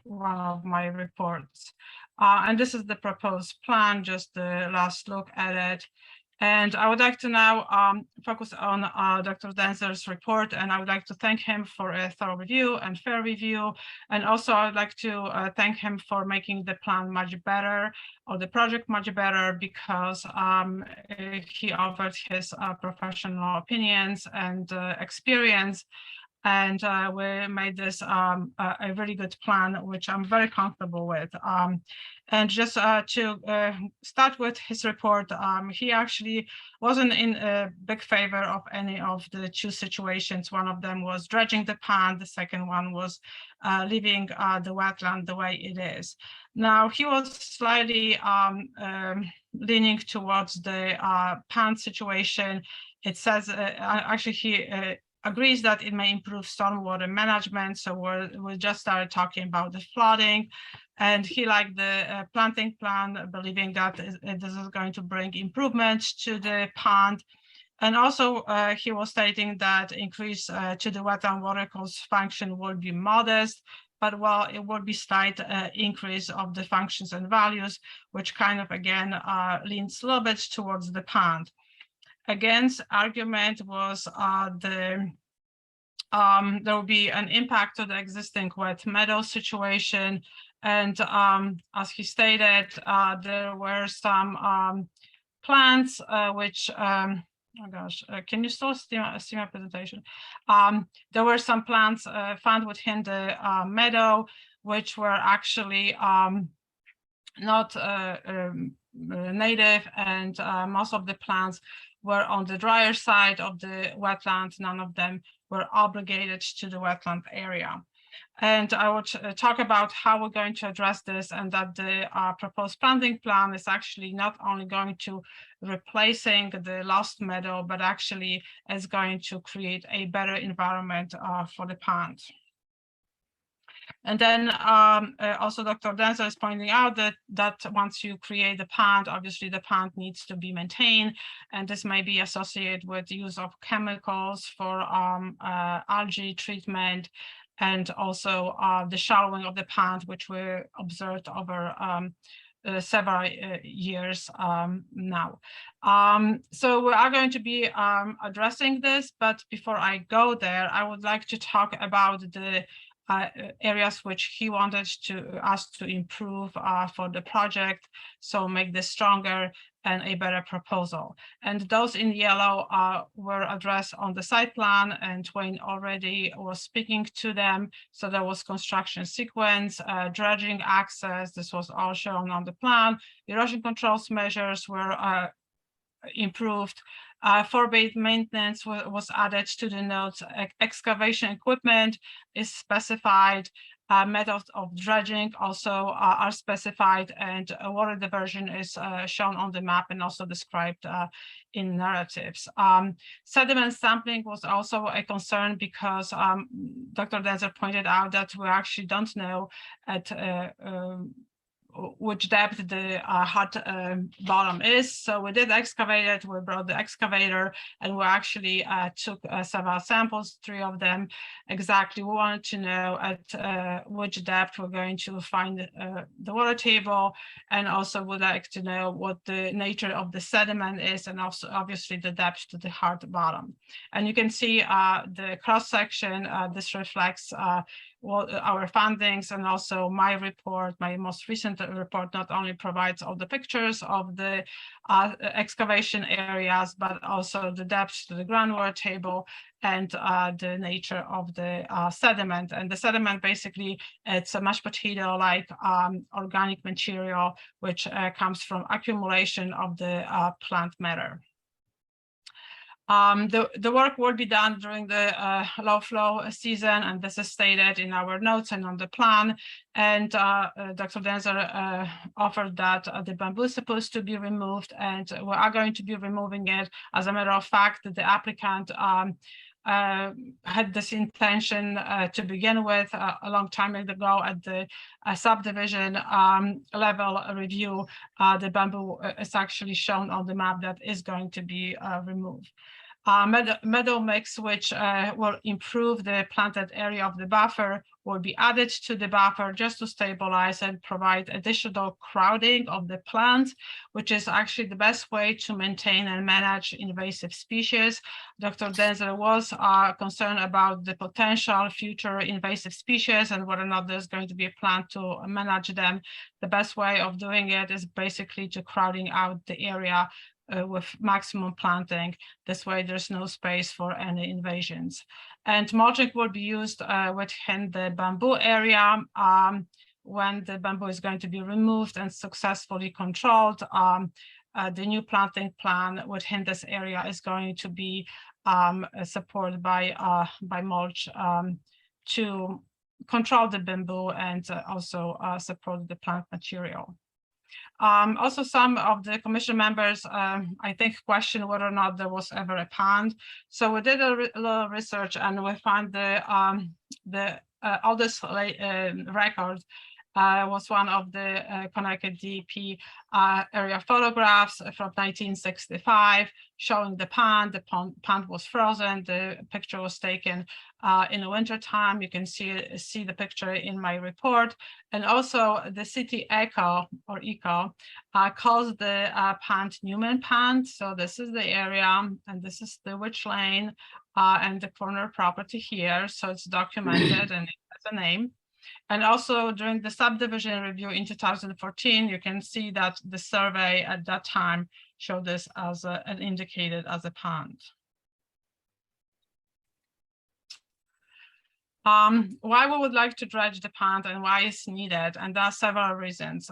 one of my reports. And this is the proposed plan, just the last look at it. And I would like to now focus on Dr. Denzer's report, and I would like to thank him for a thorough review and fair review. And also I would like to thank him for making the plan much better, or the project much better, because he offered his professional opinions and experience. And we made this a really good plan, which I'm very comfortable with. And just to start with his report, he actually wasn't in a big favor of any of the two situations. One of them was dredging the pond. The second one was leaving the wetland the way it is. Now, he was slightly leaning towards the pond situation. It says, actually, he agrees that it may improve stormwater management. So we just started talking about the flooding. And he liked the planting plan, believing that this is going to bring improvements to the pond. And also, he was stating that increase to the wetland watercourse function will be modest, but well, it will be slight increase of the functions and values, which kind of, again, leans a little bit towards the pond. Against argument was there will be an impact to the existing wet meadow situation. And as he stated, there were some plants which, oh gosh, can you still see my presentation? There were some plants found within the meadow, which were actually not native, and most of the plants were on the drier side of the wetland. None of them were obligated to the wetland area. And I will talk about how we're going to address this, and that the proposed planting plan is actually not only going to replacing the lost meadow, but actually is going to create a better environment for the pond. And then also Dr. Denzer is pointing out that once you create the pond, obviously the pond needs to be maintained, and this may be associated with the use of chemicals for algae treatment, and also the shallowing of the pond, which we observed over several years now. So we are going to be addressing this, but before I go there, I would like to talk about the areas which he wanted us to improve for the project, so make this stronger and a better proposal. And those in yellow were addressed on the site plan, and Wayne already was speaking to them. So there was construction sequence, dredging access, this was all shown on the plan. Erosion controls measures were improved. Forbade maintenance was added to the notes. Excavation equipment is specified. Methods of dredging also are specified, and water diversion is shown on the map and also described in narratives. Sediment sampling was also a concern because Dr. Denzer pointed out that we actually don't know at which depth the hot bottom is. So we did excavate it, we brought the excavator, and we actually took several samples, 3 of them exactly. We wanted to know at which depth we're going to find the water table, and also would like to know what the nature of the sediment is, and also obviously the depth to the hard bottom. And you can see the cross section, this reflects our findings, and also my report, my most recent report, not only provides all the pictures of the excavation areas, but also the depth to the groundwater table and the nature of the sediment. And the sediment, basically, it's a mashed potato-like organic material, which comes from accumulation of the plant matter. The work will be done during the low flow season, and this is stated in our notes and on the plan. And Dr. Denzer offered that the bamboo is supposed to be removed, and we are going to be removing it. As a matter of fact, the applicant had this intention to begin with a long time ago at the subdivision level review. The bamboo is actually shown on the map that is going to be removed. Meadow mix, which will improve the planted area of the buffer, will be added to the buffer just to stabilize and provide additional crowding of the plant, which is actually the best way to maintain and manage invasive species. Dr. Denzer was concerned about the potential future invasive species and whether or not there's going to be a plan to manage them. The best way of doing it is basically to crowding out the area with maximum planting. This way there's no space for any invasions. And mulching will be used within the bamboo area when the bamboo is going to be removed and successfully controlled. The new planting plan within this area is going to be supported by mulch to control the bamboo and also support the plant material. Also, some of the commission members, I think, questioned whether or not there was ever a pond. So we did a little research, and we found the oldest record was one of the Connecticut DEP area photographs from 1965, showing the pond. The pond was frozen. The picture was taken in the winter time. You can see the picture in my report. And also the city eco calls the pond Newman Pond. So this is the area, and this is the Witch Lane and the corner property here. So it's documented and it has a name. And also during the subdivision review in 2014, you can see that the survey at that time showed this as and indicated as a pond. Why we would like to dredge the pond and why it's needed, and there are several reasons.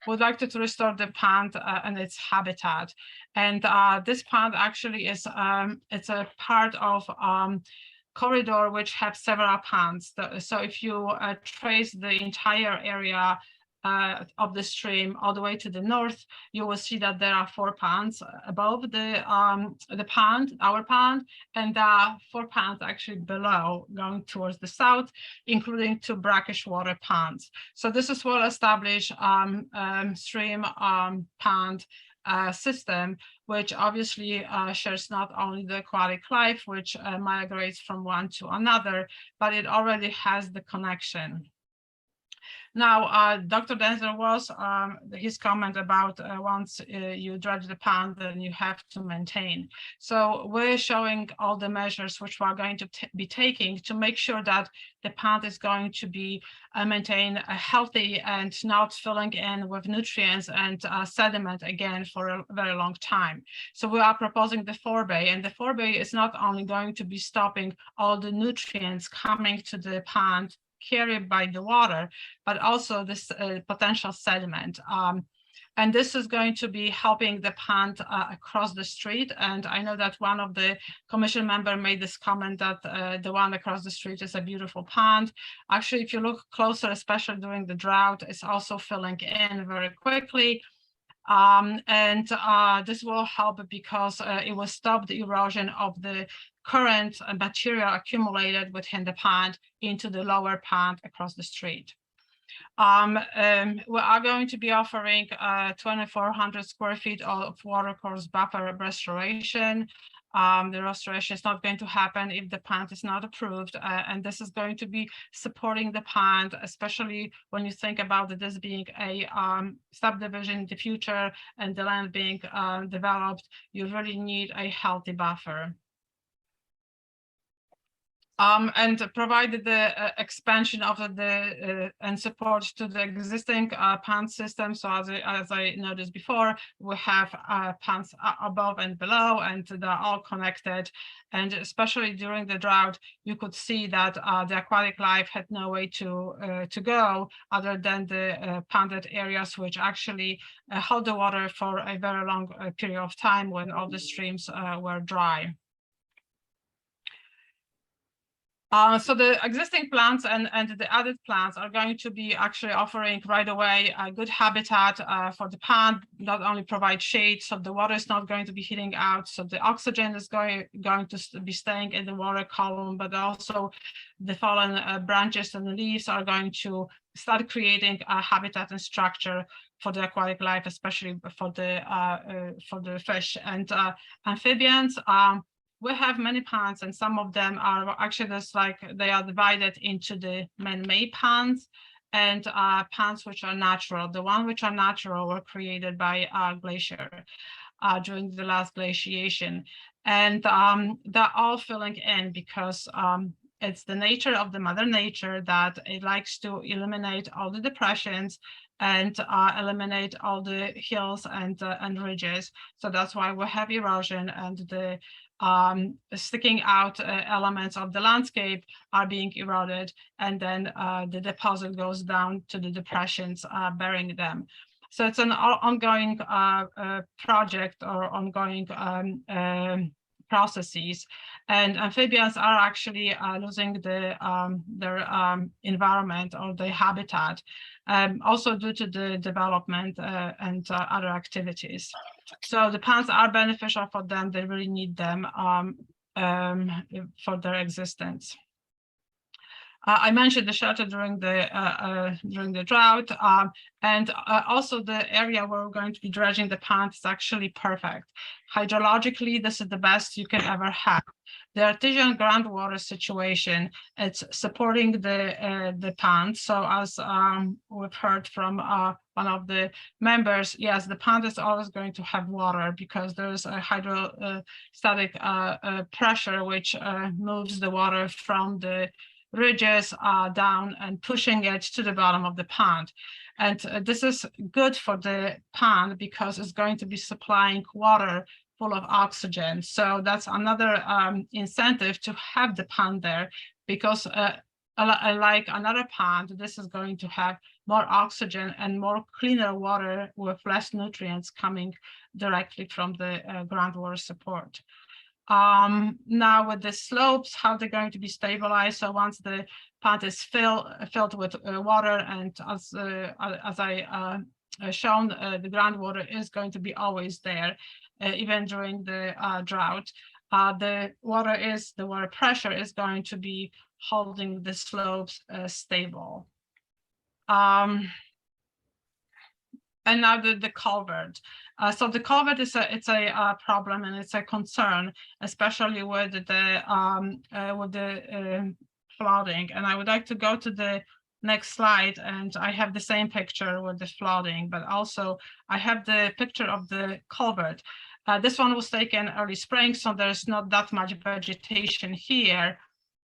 We'd like to restore the pond and its habitat, and this pond actually is it's a part of corridor which have several ponds. So if you trace the entire area of the stream all the way to the north, you will see that there are 4 ponds above the pond, our pond, and there are 4 ponds actually below, going towards the south, including 2 brackish water ponds. So this is well-established stream pond system, which obviously shares not only the aquatic life, which migrates from one to another, but it already has the connection. Now, Dr. Denzer was his comment about once you dredge the pond, then you have to maintain. So we're showing all the measures which we're going to be taking to make sure that the pond is going to be maintained healthy and not filling in with nutrients and sediment again for a very long time. So we are proposing the forebay, and the forebay is not only going to be stopping all the nutrients coming to the pond carried by the water, but also this potential sediment. And this is going to be helping the pond across the street. And I know that one of the commission members made this comment that the one across the street is a beautiful pond. Actually, if you look closer, especially during the drought, it's also filling in very quickly. This will help because it will stop the erosion of the current material accumulated within the pond into the lower pond across the street. We are going to be offering 2,400 square feet of watercourse buffer restoration. The restoration is not going to happen if the pond is not approved, and this is going to be supporting the pond, especially when you think about this being a subdivision in the future and the land being developed. You really need a healthy buffer. And provided the expansion of the and support to the existing pond system. So as I noticed before, we have ponds above and below, and they're all connected. And especially during the drought, you could see that the aquatic life had no way to go other than the ponded areas, which actually hold the water for a very long period of time when all the streams were dry. So the existing plants and the added plants are going to be actually offering right away a good habitat for the pond, not only provide shade, so the water is not going to be heating out, so the oxygen is going to be staying in the water column, but also the fallen branches and the leaves are going to start creating a habitat and structure for the aquatic life, especially for the fish and amphibians. We have many ponds, and some of them are actually just like they are divided into the man-made ponds and ponds which are natural. The ones which are natural were created by glacier during the last glaciation, and they're all filling in because it's the nature of the Mother Nature that it likes to eliminate all the depressions and eliminate all the hills and ridges. So that's why we have erosion, and the sticking out elements of the landscape are being eroded, and then the deposit goes down to the depressions, burying them. So it's an ongoing project or ongoing processes, and amphibians are actually losing their environment or their habitat, also due to the development and other activities. So the ponds are beneficial for them. They really need them for their existence. I mentioned the shelter during the drought, and also the area where we're going to be dredging the pond is actually perfect. Hydrologically, this is the best you can ever have. The artesian groundwater situation, it's supporting the pond. So as we've heard from one of the members, yes, the pond is always going to have water because there's a hydrostatic pressure which moves the water from the ridges down and pushing it to the bottom of the pond. And this is good for the pond because it's going to be supplying water full of oxygen. So that's another incentive to have the pond there, because like another pond, this is going to have more oxygen and more cleaner water with less nutrients coming directly from the groundwater support. Now with the slopes, how they're going to be stabilized. So once the pond is filled with water, and as I shown, the groundwater is going to be always there, even during the drought. The water pressure is going to be holding the slopes stable. And now the culvert. So the culvert is a problem, and it's a concern, especially with the flooding. And I would like to go to the next slide, and I have the same picture with the flooding, but also I have the picture of the culvert. This one was taken early spring, so there's not that much vegetation here.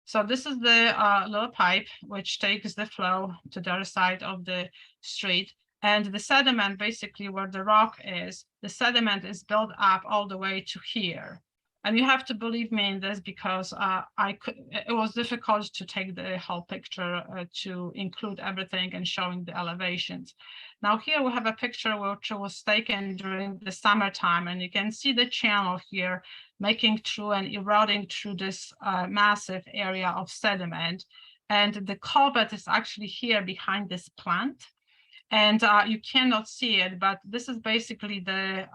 So this is the little pipe which takes the flow to the other side of the street. And the sediment, basically where the rock is, the sediment is built up all the way to here. And you have to believe me in this, because it was difficult to take the whole picture to include everything and showing the elevations. Now here we have a picture which was taken during the summertime, and you can see the channel here making through and eroding through this massive area of sediment. And the culvert is actually here behind this plant. And you cannot see it, but this is basically the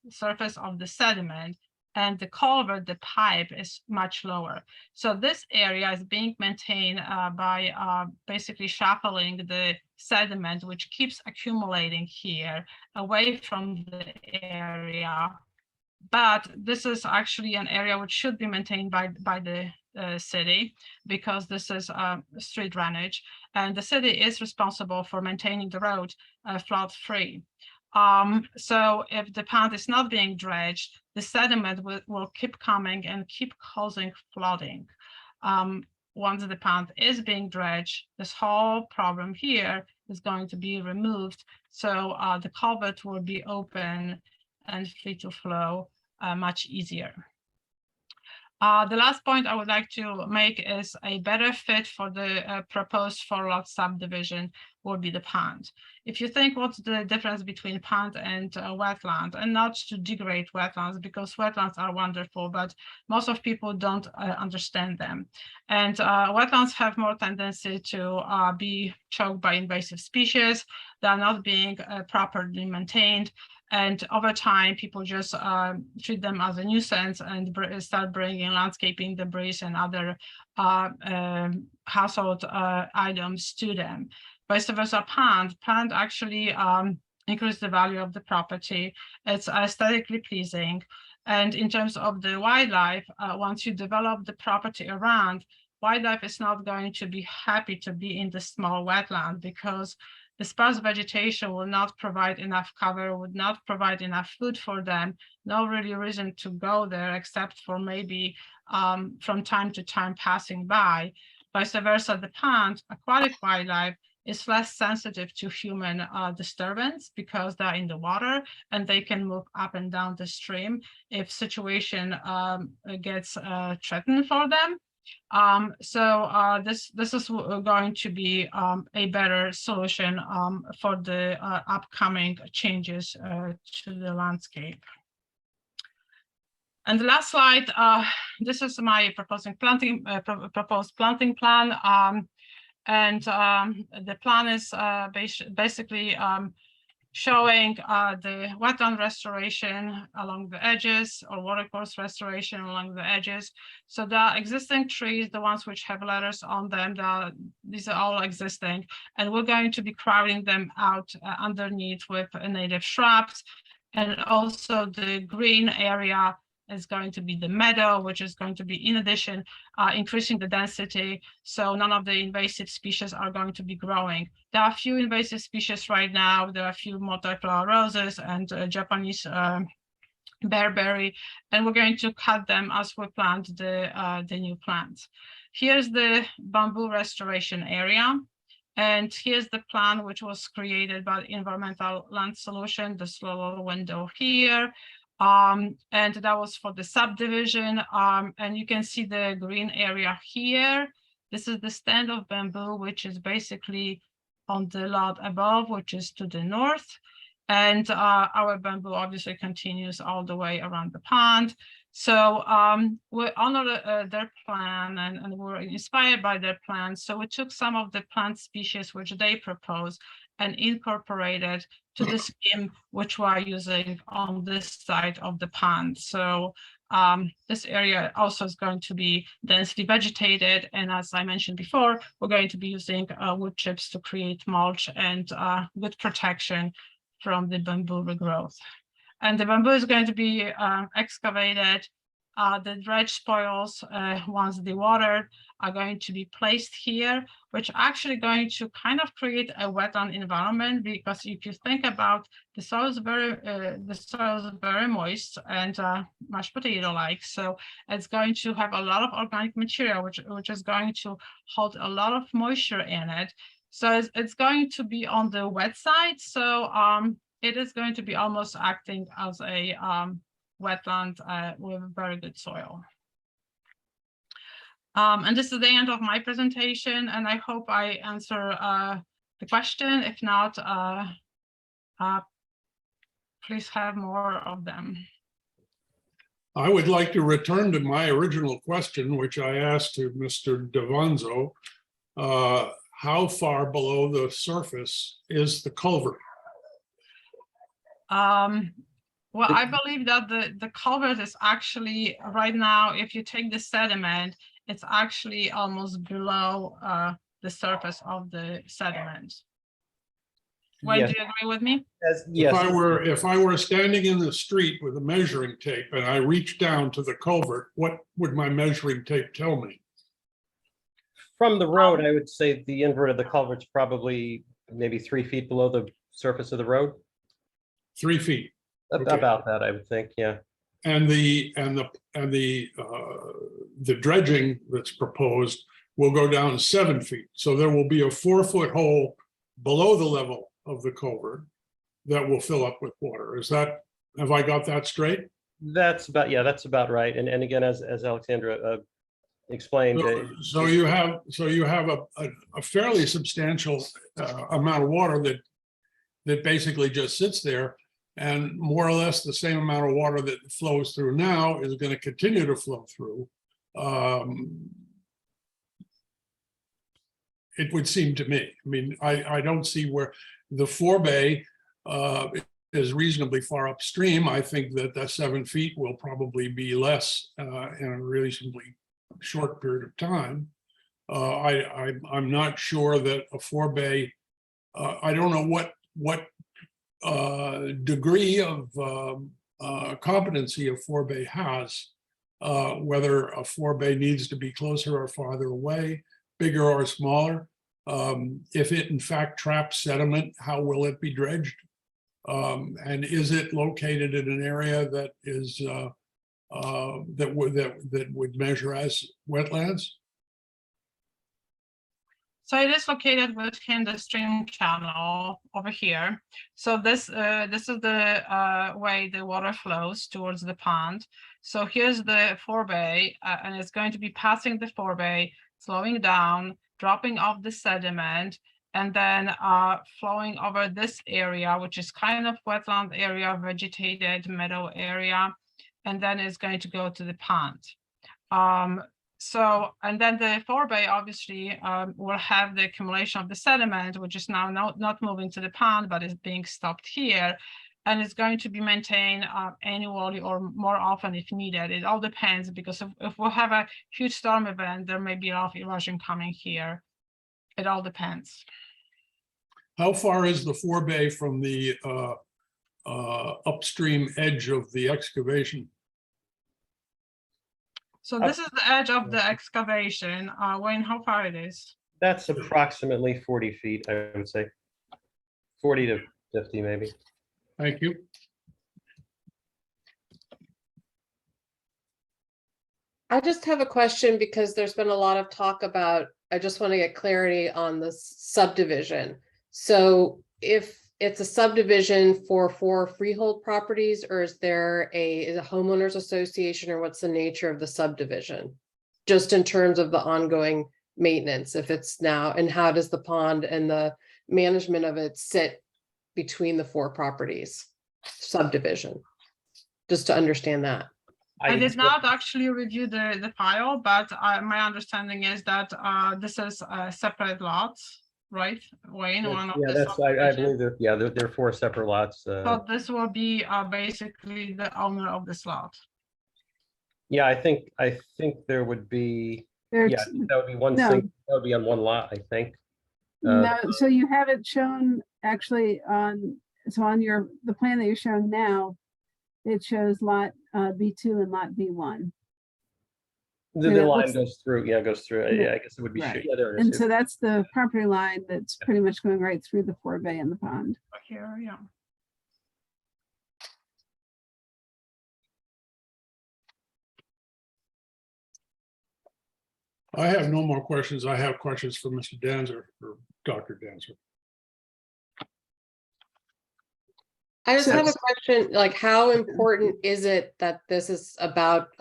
surface of the sediment, and the culvert, the pipe, is much lower. So this area is being maintained by basically shuffling the sediment, which keeps accumulating here away from the area. But this is actually an area which should be maintained by the city, because this is street drainage, and the city is responsible for maintaining the road flood free. So if the pond is not being dredged, the sediment will keep coming and keep causing flooding. Once the pond is being dredged, this whole problem here is going to be removed. So the culvert will be open and free to flow much easier. The last point I would like to make is a better fit for the proposed 4-lot subdivision will be the pond. If you think what's the difference between pond and wetland, and not to degrade wetlands, because wetlands are wonderful, but most of people don't understand them. And wetlands have more tendency to be choked by invasive species. They are not being properly maintained. And over time, people just treat them as a nuisance and start bringing landscaping debris and other household items to them. Vice versa, pond actually increase the value of the property. It's aesthetically pleasing. And in terms of the wildlife, once you develop the property around, wildlife is not going to be happy to be in the small wetland, because the sparse vegetation will not provide enough cover, would not provide enough food for them. No really reason to go there, except for maybe from time to time passing by. Vice versa, the pond, aquatic wildlife, is less sensitive to human disturbance, because they're in the water and they can move up and down the stream if situation gets threatened for them. This is going to be a better solution for the upcoming changes to the landscape. And the last slide, this is my proposed planting plan. The plan is basically showing the wetland restoration along the edges or watercourse restoration along the edges. So the existing trees, the ones which have letters on them, these are all existing, and we're going to be crowding them out underneath with native shrubs. And also the green area is going to be the meadow, which is going to be, in addition, increasing the density. So none of the invasive species are going to be growing. There are a few invasive species right now. There are a few multiflower roses and Japanese bearberry, and we're going to cut them as we plant the new plants. Here's the bamboo restoration area. And here's the plan which was created by Environmental Land Solution, this little window here. And that was for the subdivision. And you can see the green area here. This is the stand of bamboo, which is basically on the lot above, which is to the north. And our bamboo obviously continues all the way around the pond. So we honor their plan and we're inspired by their plan. So we took some of the plant species which they proposed and incorporated to the scheme which we're using on this side of the pond. So this area also is going to be densely vegetated. And as I mentioned before, we're going to be using wood chips to create mulch and good protection from the bamboo regrowth. And the bamboo is going to be excavated. The dredge spoils, once dewatered, are going to be placed here, which are actually going to kind of create a wetland environment, because if you think about the soil is very moist and mashed potato-like. So it's going to have a lot of organic material, which is going to hold a lot of moisture in it. So it's going to be on the wet side. So it is going to be almost acting as a wetland with very good soil. And this is the end of my presentation, and I hope I answer the question. If not, please have more of them. I would like to return to my original question, which I asked to Mr. Davanzo. How far below the surface is the culvert? Well, I believe that the culvert is actually right now, if you take the sediment, it's actually almost below the surface of the sediment. Wait, Yes. do you agree with me? Yes. If I were standing in the street with a measuring tape and I reached down to the culvert, what would my measuring tape tell me? From the road, I would say the invert of the culvert's probably maybe 3 feet below the surface of the road. 3 feet. Okay. About that, I would think, yeah. And the dredging that's proposed will go down 7 feet. So there will be a 4-foot hole below the level of the culvert that will fill up with water. Have I got that straight? That's about right. And again, as Alexandra explained. So you have a fairly substantial amount of water that basically just sits there. And more or less the same amount of water that flows through now is going to continue to flow through. It would seem to me. I mean, I don't see where the forebay is reasonably far upstream. I think that 7 feet will probably be less in a reasonably short period of time. I'm not sure that a forebay. I don't know what degree of competency a forebay has, whether a forebay needs to be closer or farther away, bigger or smaller. If it in fact traps sediment, how will it be dredged? And is it located in an area that is that would measure as wetlands? So it is located within the stream channel over here. So this is the way the water flows towards the pond. So here's the forebay, and it's going to be passing the forebay, slowing down, dropping off the sediment, and then flowing over this area, which is kind of wetland area, vegetated meadow area. and then it's going to go to the pond. So, and then the forebay obviously will have the accumulation of the sediment, which is now not moving to the pond, but is being stopped here. And it's going to be maintained annually or more often if needed. It all depends, because if we have a huge storm event, there may be a lot of erosion coming here. It all depends. How far is the forebay from the upstream edge of the excavation? So this is the edge of the excavation. Wayne, how far it is? That's approximately 40 feet, I would say. 40 to 50 maybe. Thank you. I just have a question because there's been a lot of talk about, I just want to get clarity on this subdivision. So if it's a subdivision for 4 freehold properties, or is there is a homeowners association, or what's the nature of the subdivision? Just in terms of the ongoing maintenance, if it's now, and how does the pond and the management of it sit between the 4 properties subdivision? Just to understand that. I did not actually review the file, but my understanding is that this is a separate lot, right? Wayne, one of Yeah, the that's, I believe that, yeah, there are 4 separate lots. So this will be basically the owner of this lot. Yeah, I think there would be, There's, yeah, that would be one no. thing, that would be on one lot, I think. No, so you have it shown actually on, so on the plan that you're showing now, it shows lot B2 and lot B1. The And it line looks- goes through, yeah, goes through. Yeah, Yeah, I guess it would be, right. yeah, there it is. And so that's the property line that's pretty much going right through the forebay and the pond. Here, yeah. I have no more questions. I have questions for Mr. Danzer or Dr. Danzer. I just So- have a question, like how important is it that this is about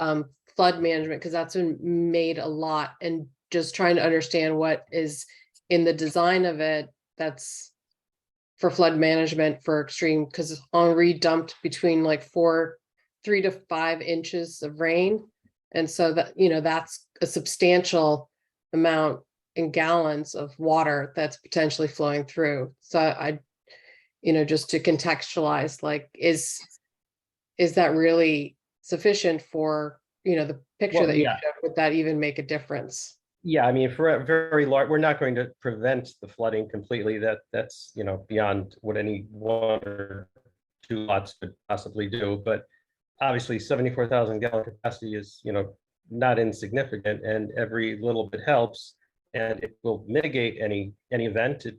flood management? Because that's been made a lot, and just trying to understand what is in the design of it that's for flood management for extreme, because Henri dumped between like 3 to 5 inches of rain. And so that, you know, that's a substantial amount in gallons of water that's potentially flowing through. So I, you know, just to contextualize, like, is that really sufficient for, you know, the picture Well, that you yeah. showed? Would that even make a difference? Yeah, I mean, for a very large, we're not going to prevent the flooding completely. That's, you know, beyond what any 1 or 2 lots could possibly do. But obviously 74,000 gallon capacity is, you know, not insignificant, and every little bit helps, and it will mitigate any event. It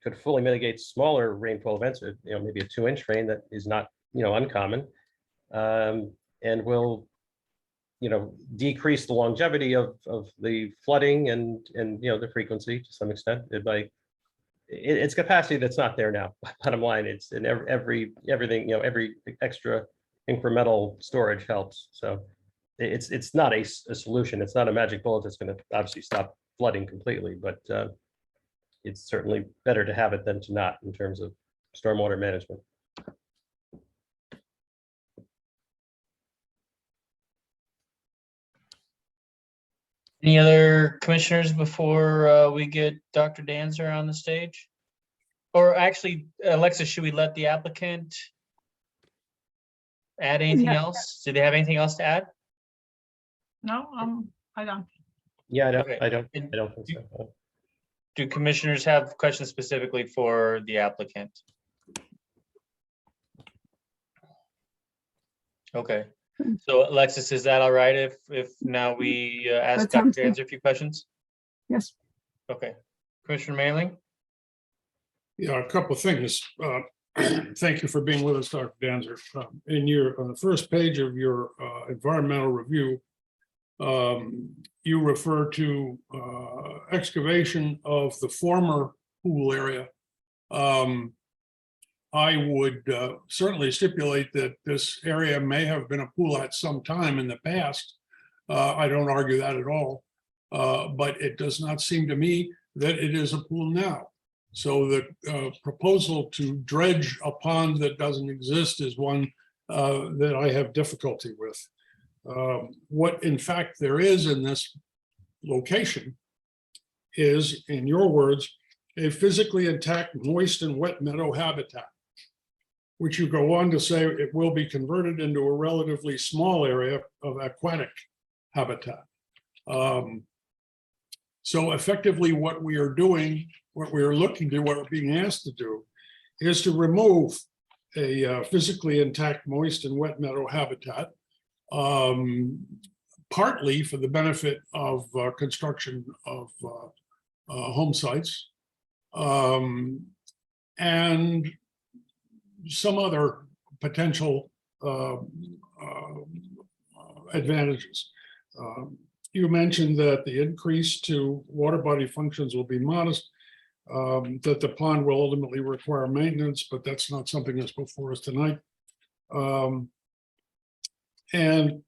could fully mitigate smaller rainfall events, you know, maybe a 2-inch rain that is not, you know, uncommon, and will, you know, decrease the longevity of the flooding and you know, the frequency to some extent by it's capacity that's not there now. Bottom line, it's in everything, you know, every extra incremental storage helps. So it's not a solution. It's not a magic bullet that's going to obviously stop flooding completely, but it's certainly better to have it than to not in terms of stormwater management. Any other commissioners before we get Dr. Danzer on the stage? Or actually, Alexis, should we let the applicant add anything Yeah. else? Do they have anything else to add? No, I don't. Yeah, Okay. I don't think so. Do commissioners have questions specifically for the applicant? Okay, so Alexis, is that all right if now we ask That Dr. sounds good. Danzer a few questions? Yes. Okay, Commissioner Manning? Yeah, a couple of things. Thank you for being with us, Dr. Danzer. On the first page of your environmental review, you refer to excavation of the former pool area. I would certainly stipulate that this area may have been a pool at some time in the past. I don't argue that at all, but it does not seem to me that it is a pool now. So the proposal to dredge a pond that doesn't exist is one that I have difficulty with. What in fact there is in this location is, in your words, a physically intact moist and wet meadow habitat, which you go on to say it will be converted into a relatively small area of aquatic habitat. So effectively what we are doing, what we are looking to, what we're being asked to do is to remove a physically intact moist and wet meadow habitat, partly for the benefit of construction of home sites, and some other potential advantages. You mentioned that the increase to water body functions will be modest, that the pond will ultimately require maintenance, but that's not something that's before us tonight. And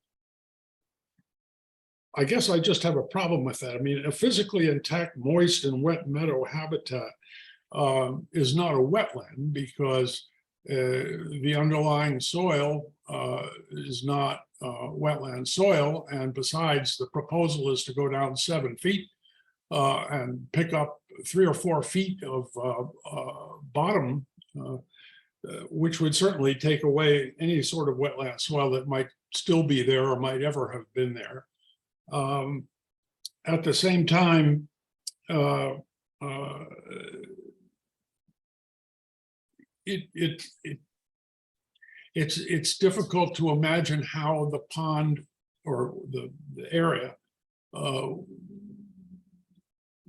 I guess I just have a problem with that. I mean, a physically intact moist and wet meadow habitat is not a wetland because the underlying soil is not wetland soil. And besides, the proposal is to go down 7 feet and pick up 3 or 4 feet of bottom, which would certainly take away any sort of wetland soil that might still be there or might ever have been there. At the same time, it's difficult to imagine how the pond or the area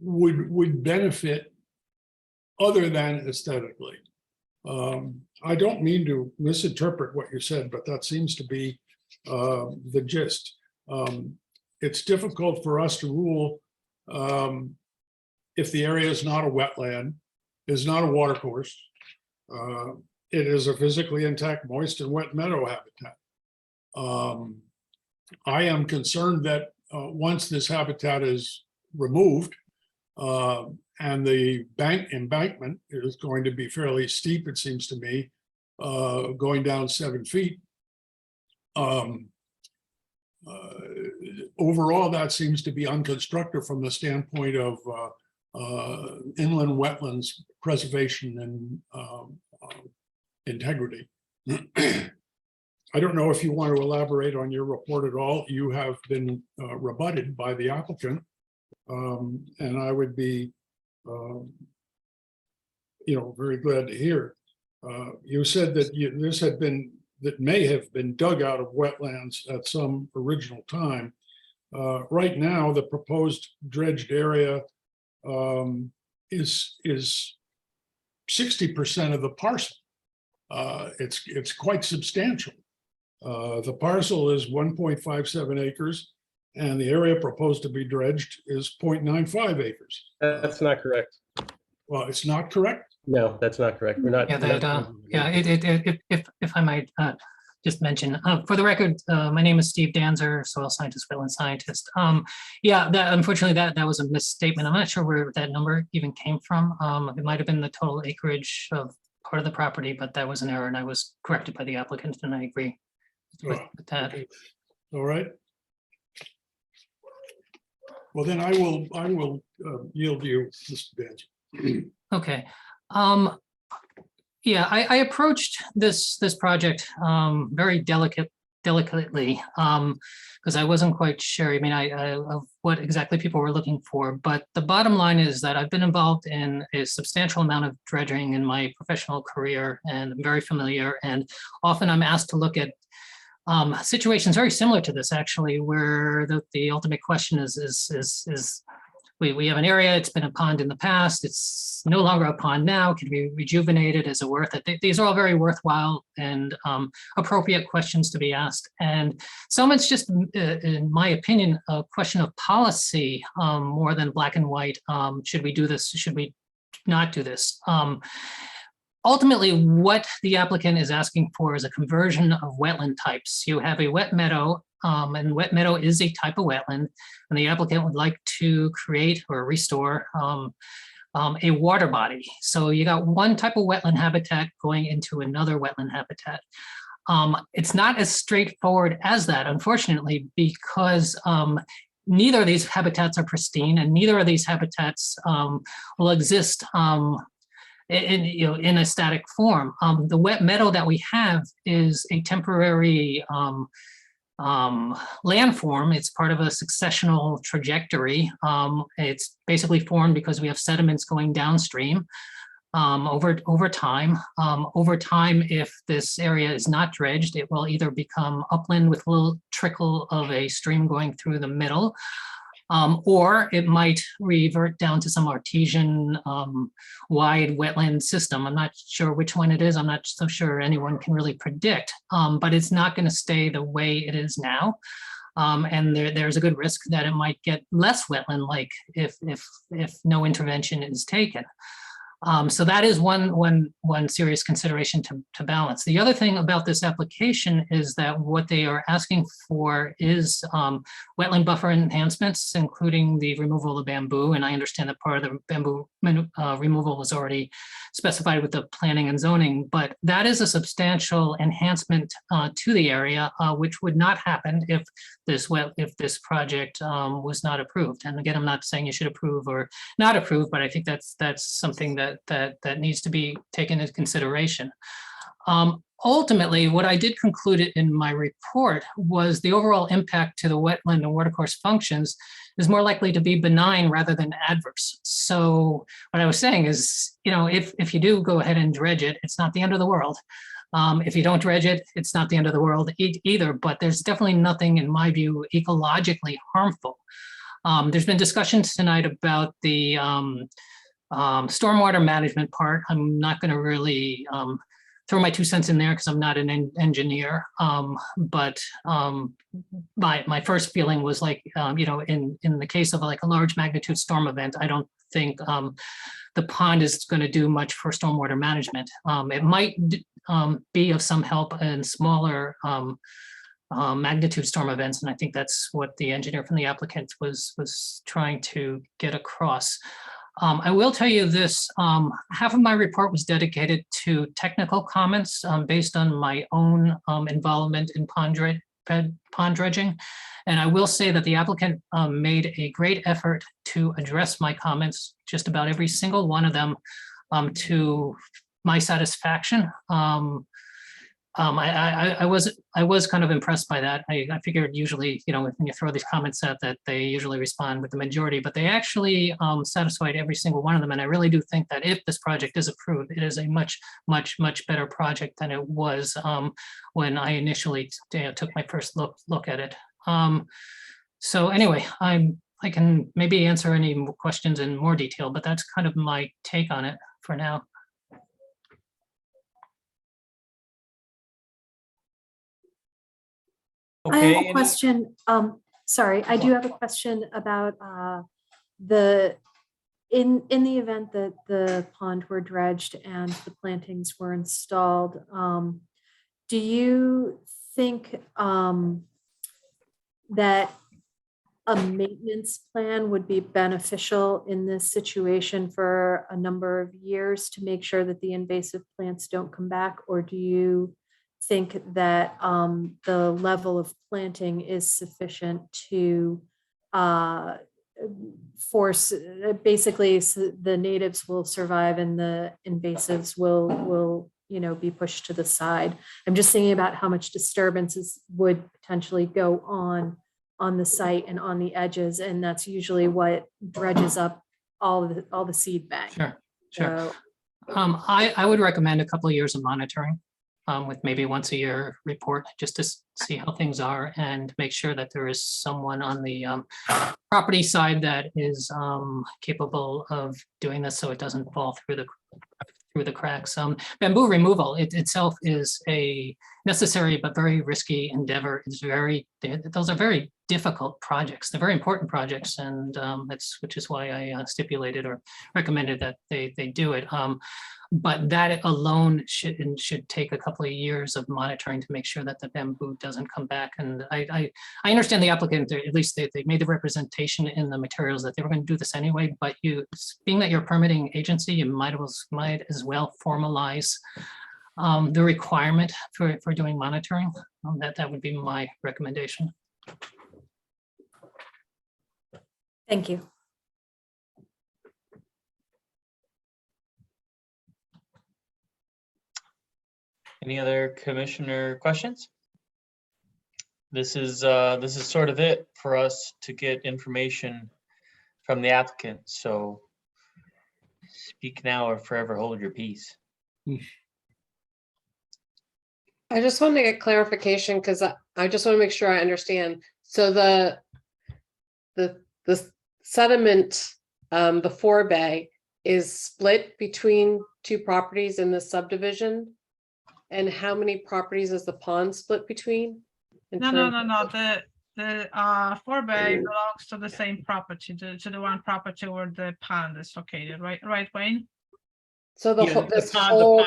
would benefit other than aesthetically. I don't mean to misinterpret what you said, but that seems to be the gist. It's difficult for us to rule if the area is not a wetland, is not a watercourse. It is a physically intact moist and wet meadow habitat. I am concerned that once this habitat is removed and the embankment is going to be fairly steep, it seems to me, going down 7 feet. Overall, that seems to be unconstructive from the standpoint of inland wetlands preservation and integrity. I don't know if you want to elaborate on your report at all. You have been rebutted by the applicant, and I would be, very glad to hear. You said that that may have been dug out of wetlands at some original time. Right now, the proposed dredged area is 60% of the parcel. It's quite substantial. The parcel is 1.57 acres, and the area proposed to be dredged is 0.95 acres. That's not correct. Well, it's not correct? No, that's not correct. We're not. If I might just mention, for the record, my name is Steve Danzer, soil scientist, wetland scientist. Unfortunately, that was a misstatement. I'm not sure where that number even came from. It might have been the total acreage of part of the property, but that was an error, and I was corrected by the applicant, and I agree with that. All right. Well, then I will yield to you, Mr. Danzer. Okay. I approached this project very delicately because I wasn't quite sure. I mean, of what exactly people were looking for. But the bottom line is that I've been involved in a substantial amount of dredging in my professional career, and I'm very familiar. And often I'm asked to look at situations very similar to this, actually, where the ultimate question is we have an area, it's been a pond in the past, it's no longer a pond now, can we rejuvenate it, is it worth it? These are all very worthwhile and appropriate questions to be asked. And some it's just, in my opinion, a question of policy more than black and white. Should we do this? Should we not do this? Ultimately, what the applicant is asking for is a conversion of wetland types. You have a wet meadow, and wet meadow is a type of wetland, and the applicant would like to create or restore a water body. So you got one type of wetland habitat going into another wetland habitat. It's not as straightforward as that, unfortunately, because neither of these habitats are pristine, and neither of these habitats will exist in a static form. The wet meadow that we have is a temporary landform. It's part of a successional trajectory. It's basically formed because we have sediments going downstream over time. Over time, if this area is not dredged, it will either become upland with a little trickle of a stream going through the middle, or it might revert down to some artesian wide wetland system. I'm not sure which one it is. I'm not so sure anyone can really predict, but it's not going to stay the way it is now. And there's a good risk that it might get less wetland-like if no intervention is taken. So that is one serious consideration to balance. The other thing about this application is that what they are asking for is wetland buffer enhancements, including the removal of bamboo. And I understand that part of the bamboo removal was already specified with the planning and zoning, but that is a substantial enhancement to the area, which would not happen if this project was not approved. And again, I'm not saying you should approve or not approve, but I think that's something that needs to be taken into consideration. Ultimately, what I did conclude in my report was the overall impact to the wetland and watercourse functions is more likely to be benign rather than adverse. So what I was saying is, if you do go ahead and dredge it, it's not the end of the world. If you don't dredge it, it's not the end of the world either, but there's definitely nothing, in my view, ecologically harmful. There's been discussions tonight about the stormwater management part. I'm not going to really throw my 2 cents in there because I'm not an engineer. But my first feeling was like, in the case of like a large magnitude storm event, I don't think the pond is going to do much for stormwater management. It might be of some help in smaller magnitude storm events, and I think that's what the engineer from the applicant was trying to get across. I will tell you this, half of my report was dedicated to technical comments based on my own involvement in pond dredging. And I will say that the applicant made a great effort to address my comments, just about every single one of them, to my satisfaction. I was kind of impressed by that. I figured usually, when you throw these comments out, that they usually respond with the majority, but they actually satisfied every single one of them. And I really do think that if this project is approved, it is a much, much, much better project than it was when I initially took my first look at it. So anyway, I can maybe answer any more questions in more detail, but that's kind of my take on it for now. I have a question. Sorry, I do have a question about in the event that the pond were dredged and the plantings were installed. Do you think that a maintenance plan would be beneficial in this situation for a number of years to make sure that the invasive plants don't come back? Or do you think that the level of planting is sufficient to force, basically the natives will survive and the invasives will be pushed to the side? I'm just thinking about how much disturbances would potentially go on the site and on the edges, and that's usually what dredges up all the seed bank. Sure. So, I would recommend a couple of years of monitoring with maybe once a year report, just to see how things are and make sure that there is someone on the property side that is capable of doing this so it doesn't fall through the cracks. Bamboo removal itself is a necessary but very risky endeavor. Those are very difficult projects. They're very important projects, and which is why I stipulated or recommended that they do it. But that alone should take a couple of years of monitoring to make sure that the bamboo doesn't come back. And I understand the applicant, at least they made the representation in the materials that they were going to do this anyway, but being that you're a permitting agency, you might as well formalize the requirement for doing monitoring. That would be my recommendation. Thank you. Any other commissioner questions? This is sort of it for us to get information from the applicant. So speak now or forever hold your peace. I just want to get clarification because I just want to make sure I understand. So the sediment, the forebay is split between two properties in the subdivision? And how many properties is the pond split between? No. The forebay belongs to the same property, to the one property where the pond is located, right, Wayne? So the Yeah, whole, the this pond- whole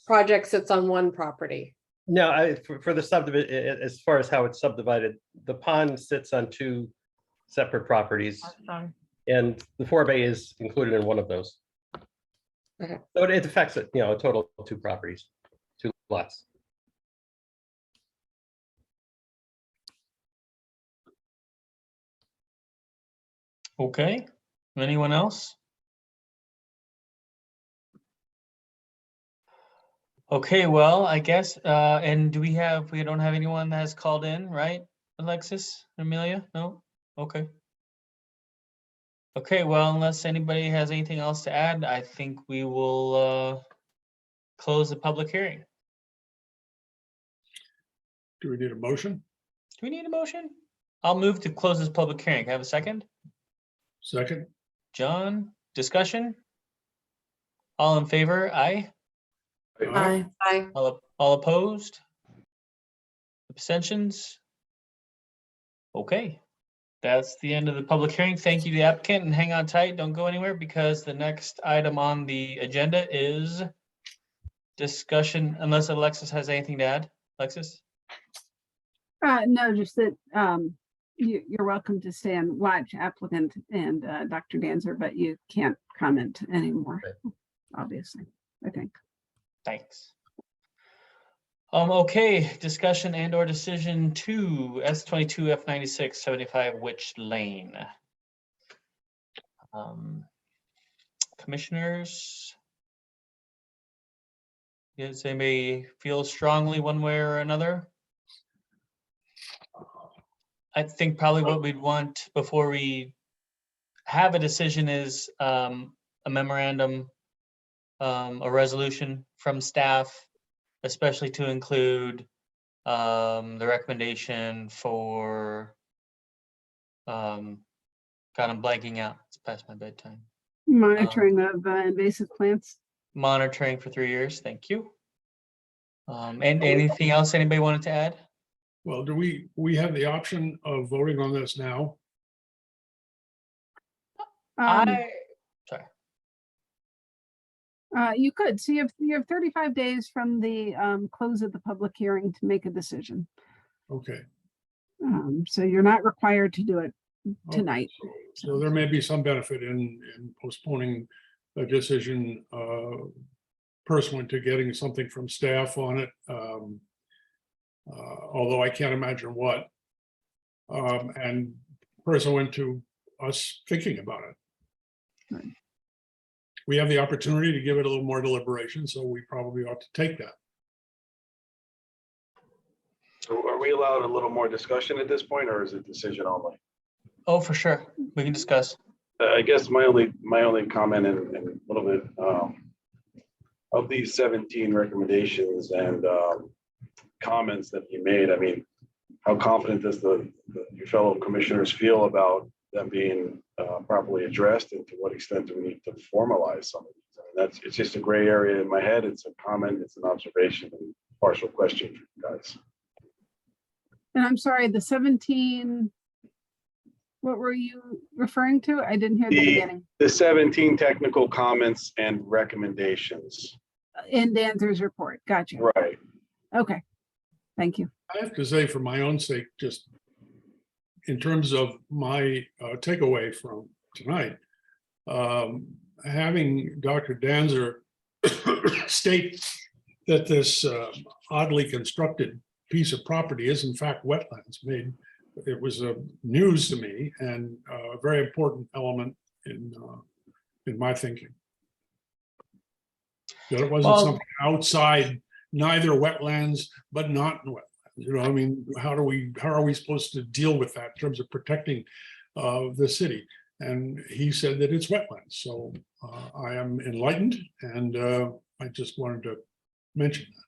project sits on one property. No, for the subdivision, as far as how it's subdivided, the pond sits on two separate properties, Sorry. and the forebay is included in one of those. Okay. So it affects it, a total of two properties, two lots. Okay, anyone else? Okay, well, I guess, and we don't have anyone that has called in, right? Alexis, Amelia? No? Okay. Okay, well, unless anybody has anything else to add, I think we will close the public hearing. Do we need a motion? Do we need a motion? I'll move to close this public hearing. Can I have a second? Second? John, discussion? All in favor? Aye. Aye. All opposed? Abstentions? Okay, that's the end of the public hearing. Thank you to the applicant, and hang on tight. Don't go anywhere because the next item on the agenda is discussion, unless Alexis has anything to add. Alexis? No, just that you're welcome to stay and watch applicant and Dr. Danzer, but you can't comment anymore, obviously, I think. Thanks. Okay, discussion and or decision 2 S22 F96 75 Witch Lane. Commissioners, does anybody feel strongly one way or another? I think probably what we'd want before we have a decision is a memorandum, a resolution from staff, especially to include the recommendation for, God, I'm blanking out. It's past my bedtime. Monitoring of invasive plants. Monitoring for 3 years. Thank you. And anything else anybody wanted to add? Well, do we have the option of voting on this now? Sorry. You could, so you have 35 days from the close of the public hearing to make a decision. Okay. So you're not required to do it tonight. So there may be some benefit in postponing a decision pursuant to getting something from staff on it. Although I can't imagine what, and pursuant to us thinking about it. Right. We have the opportunity to give it a little more deliberation, so we probably ought to take that. So are we allowed a little more discussion at this point, or is it decision only? Oh, for sure. We can discuss. I guess my only comment and a little bit of these 17 recommendations and comments that you made. I mean, how confident does your fellow commissioners feel about them being properly addressed, and to what extent do we need to formalize some of these? I mean, it's just a gray area in my head. It's a comment, it's an observation, and partial question for you guys. And I'm sorry, the 17, what were you referring to? I didn't hear the beginning. The 17 technical comments and recommendations. In Danzer's report. Gotcha. Right. Okay. Thank you. I have to say, for my own sake, just in terms of my takeaway from tonight, having Dr. Danzer state that this oddly constructed piece of property is in fact wetlands. It was news to me and a very important element in my thinking. That it wasn't Well- something outside neither wetlands, but not wetlands. You know, I mean, how are we supposed to deal with that in terms of protecting the city? And he said that it's wetlands. So I am enlightened, and I just wanted to mention that.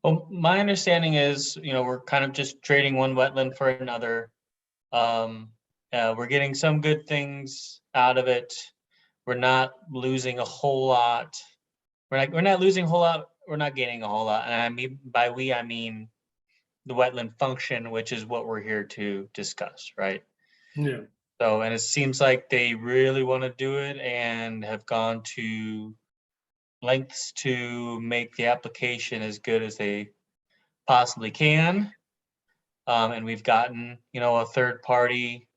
Well, my understanding is, we're kind of just trading one wetland for another. We're getting some good things out of it. We're not losing a whole lot. We're not losing a whole lot. We're not gaining a whole lot. And I mean, by we, I mean the wetland function, which is what we're here to discuss, right? Yeah. So, and it seems like they really want to do it and have gone to lengths to make the application as good as they possibly can. And we've gotten, a third party,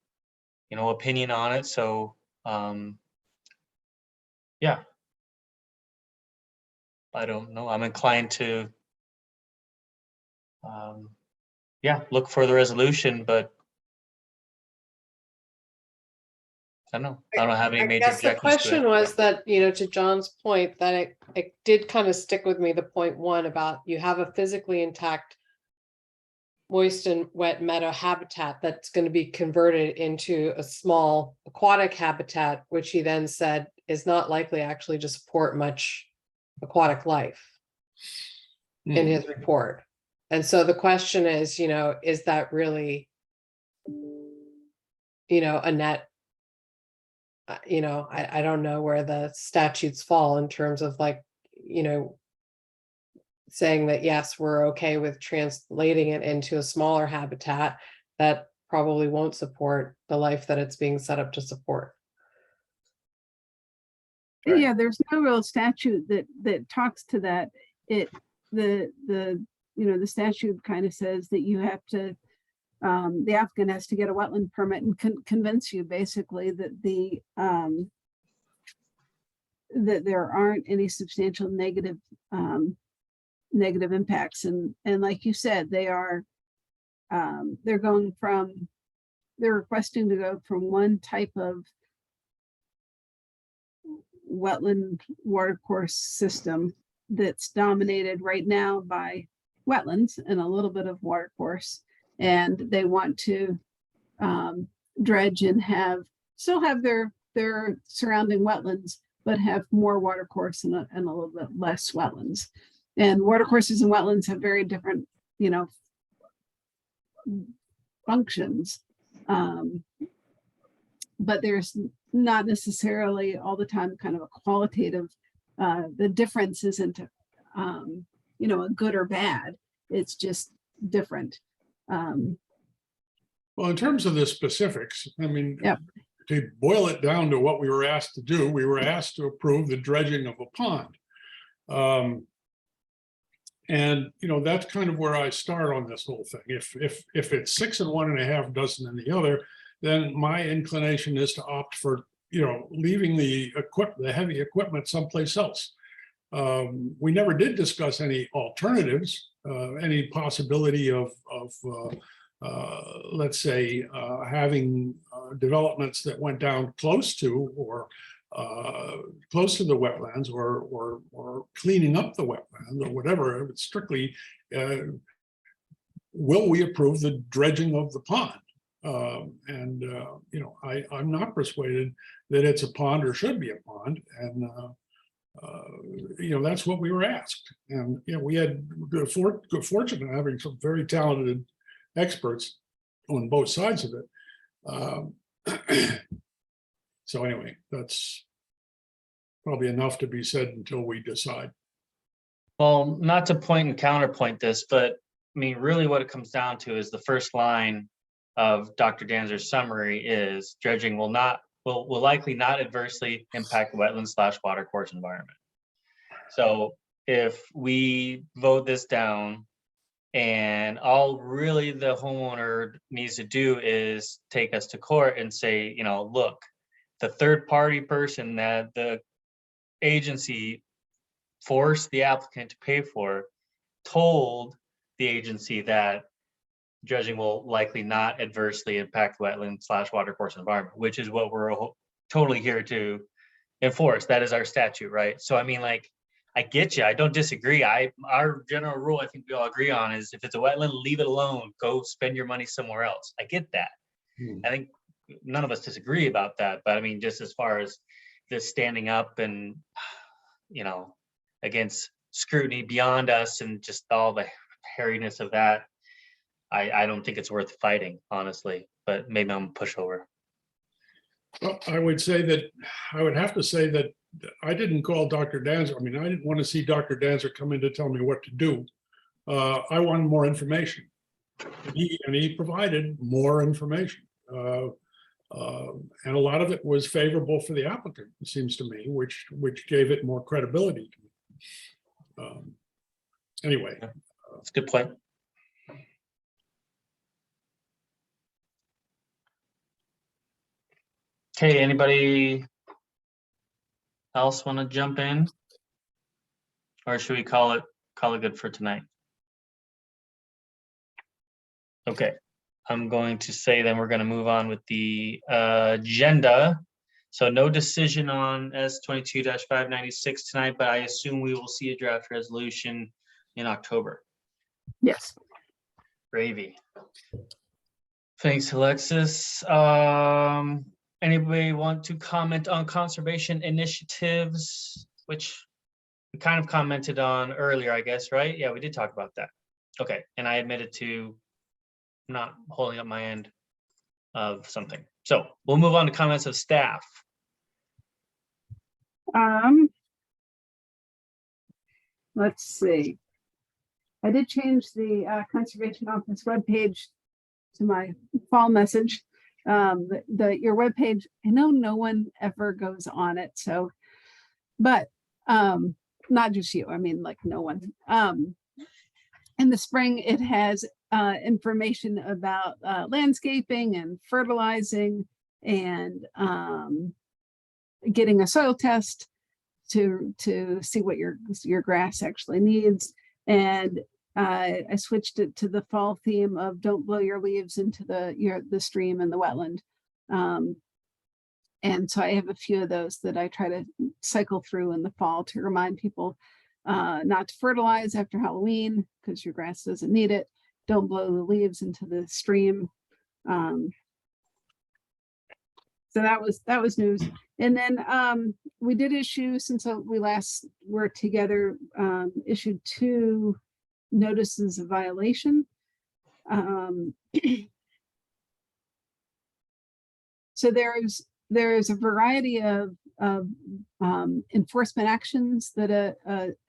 opinion on it. So, yeah. I don't know. I'm inclined to, look for the resolution, but I don't know. I don't have any I major guess the objections to question it. was that, to John's point, that it did kind of stick with me, the point one about you have a physically intact moist and wet meadow habitat that's going to be converted into a small aquatic habitat, which he then said is not likely actually to support much aquatic life in his report. And so the question is, is that really, a net? I don't know where the statutes fall in terms of saying that, yes, we're okay with translating it into a smaller habitat that probably won't support the life that it's being set up to support. Right. Yeah, there's no real statute that talks to that. The statute kind of says that you have to, the applicant has to get a wetland permit and convince you basically that that there aren't any substantial negative impacts. And like you said, they're requesting to go from one type of wetland watercourse system that's dominated right now by wetlands and a little bit of watercourse, and they want to dredge and still have their surrounding wetlands, but have more watercourse and a little bit less wetlands. And watercourses and wetlands have very different, functions. But there's not necessarily all the time kind of a qualitative, the difference isn't, a good or bad. It's just different. Well, in terms of the specifics, I mean, Yep. to boil it down to what we were asked to do, we were asked to approve the dredging of a pond. And, that's kind of where I start on this whole thing. If it's 6 and 1.5 dozen in the other, then my inclination is to opt for, leaving the heavy equipment someplace else. We never did discuss any alternatives, any possibility of let's say, having developments that went down close to the wetlands or cleaning up the wetland or whatever. It's strictly, will we approve the dredging of the pond? I'm not persuaded that it's a pond or should be a pond. And, that's what we were asked. And, we had good fortune in having some very talented experts on both sides of it. So anyway, that's probably enough to be said until we decide. Well, not to point and counterpoint this, but I mean, really what it comes down to is the first line of Dr. Danzer's summary is dredging will likely not adversely impact the wetland/watercourse environment. So if we vote this down and all really the homeowner needs to do is take us to court and say, look, the third party person that the agency force the applicant to pay for, told the agency that dredging will likely not adversely impact wetland/watercourse environment, which is what we're totally here to enforce. That is our statute, right? So I mean, like, I get you. I don't disagree. Our general rule, I think we all agree on, is if it's a wetland, leave it alone. Go spend your money somewhere else. I get that. I think none of us disagree about that. But I mean, just as far as this standing up and, you know, against scrutiny beyond us and just all the hairiness of that, I don't think it's worth fighting, honestly. But maybe I'm a pushover. Well, I would have to say that I didn't call Dr. Danzer. I mean, I didn't want to see Dr. Danzer come in to tell me what to do. I wanted more information. And he provided more information. And a lot of it was favorable for the applicant, it seems to me, which gave it more credibility to me. Anyway. That's a good point. Okay, anybody else want to jump in? Or should we call it good for tonight? Okay, I'm going to say then we're going to move on with the agenda. So no decision on S22-596 tonight, but I assume we will see a draft resolution in October. Yes. Gravy. Thanks, Alexis. Anybody want to comment on conservation initiatives, which we kind of commented on earlier, I guess, right? Yeah, we did talk about that. Okay, and I admitted to not holding up my end of something. So we'll move on to comments of staff. Let's see. I did change the Conservation Office webpage to my fall message. Your webpage, I know no one ever goes on it, so, but not just you, I mean, like, no one. In the spring, it has information about landscaping and fertilizing and getting a soil test to see what your grass actually needs. And I switched it to the fall theme of don't blow your leaves into the stream and the wetland. And so I have a few of those that I try to cycle through in the fall to remind people not to fertilize after Halloween because your grass doesn't need it. Don't blow the leaves into the stream. So that was news. And then we did issue, since we last were together, issued 2 notices of violation. So there's a variety of enforcement actions that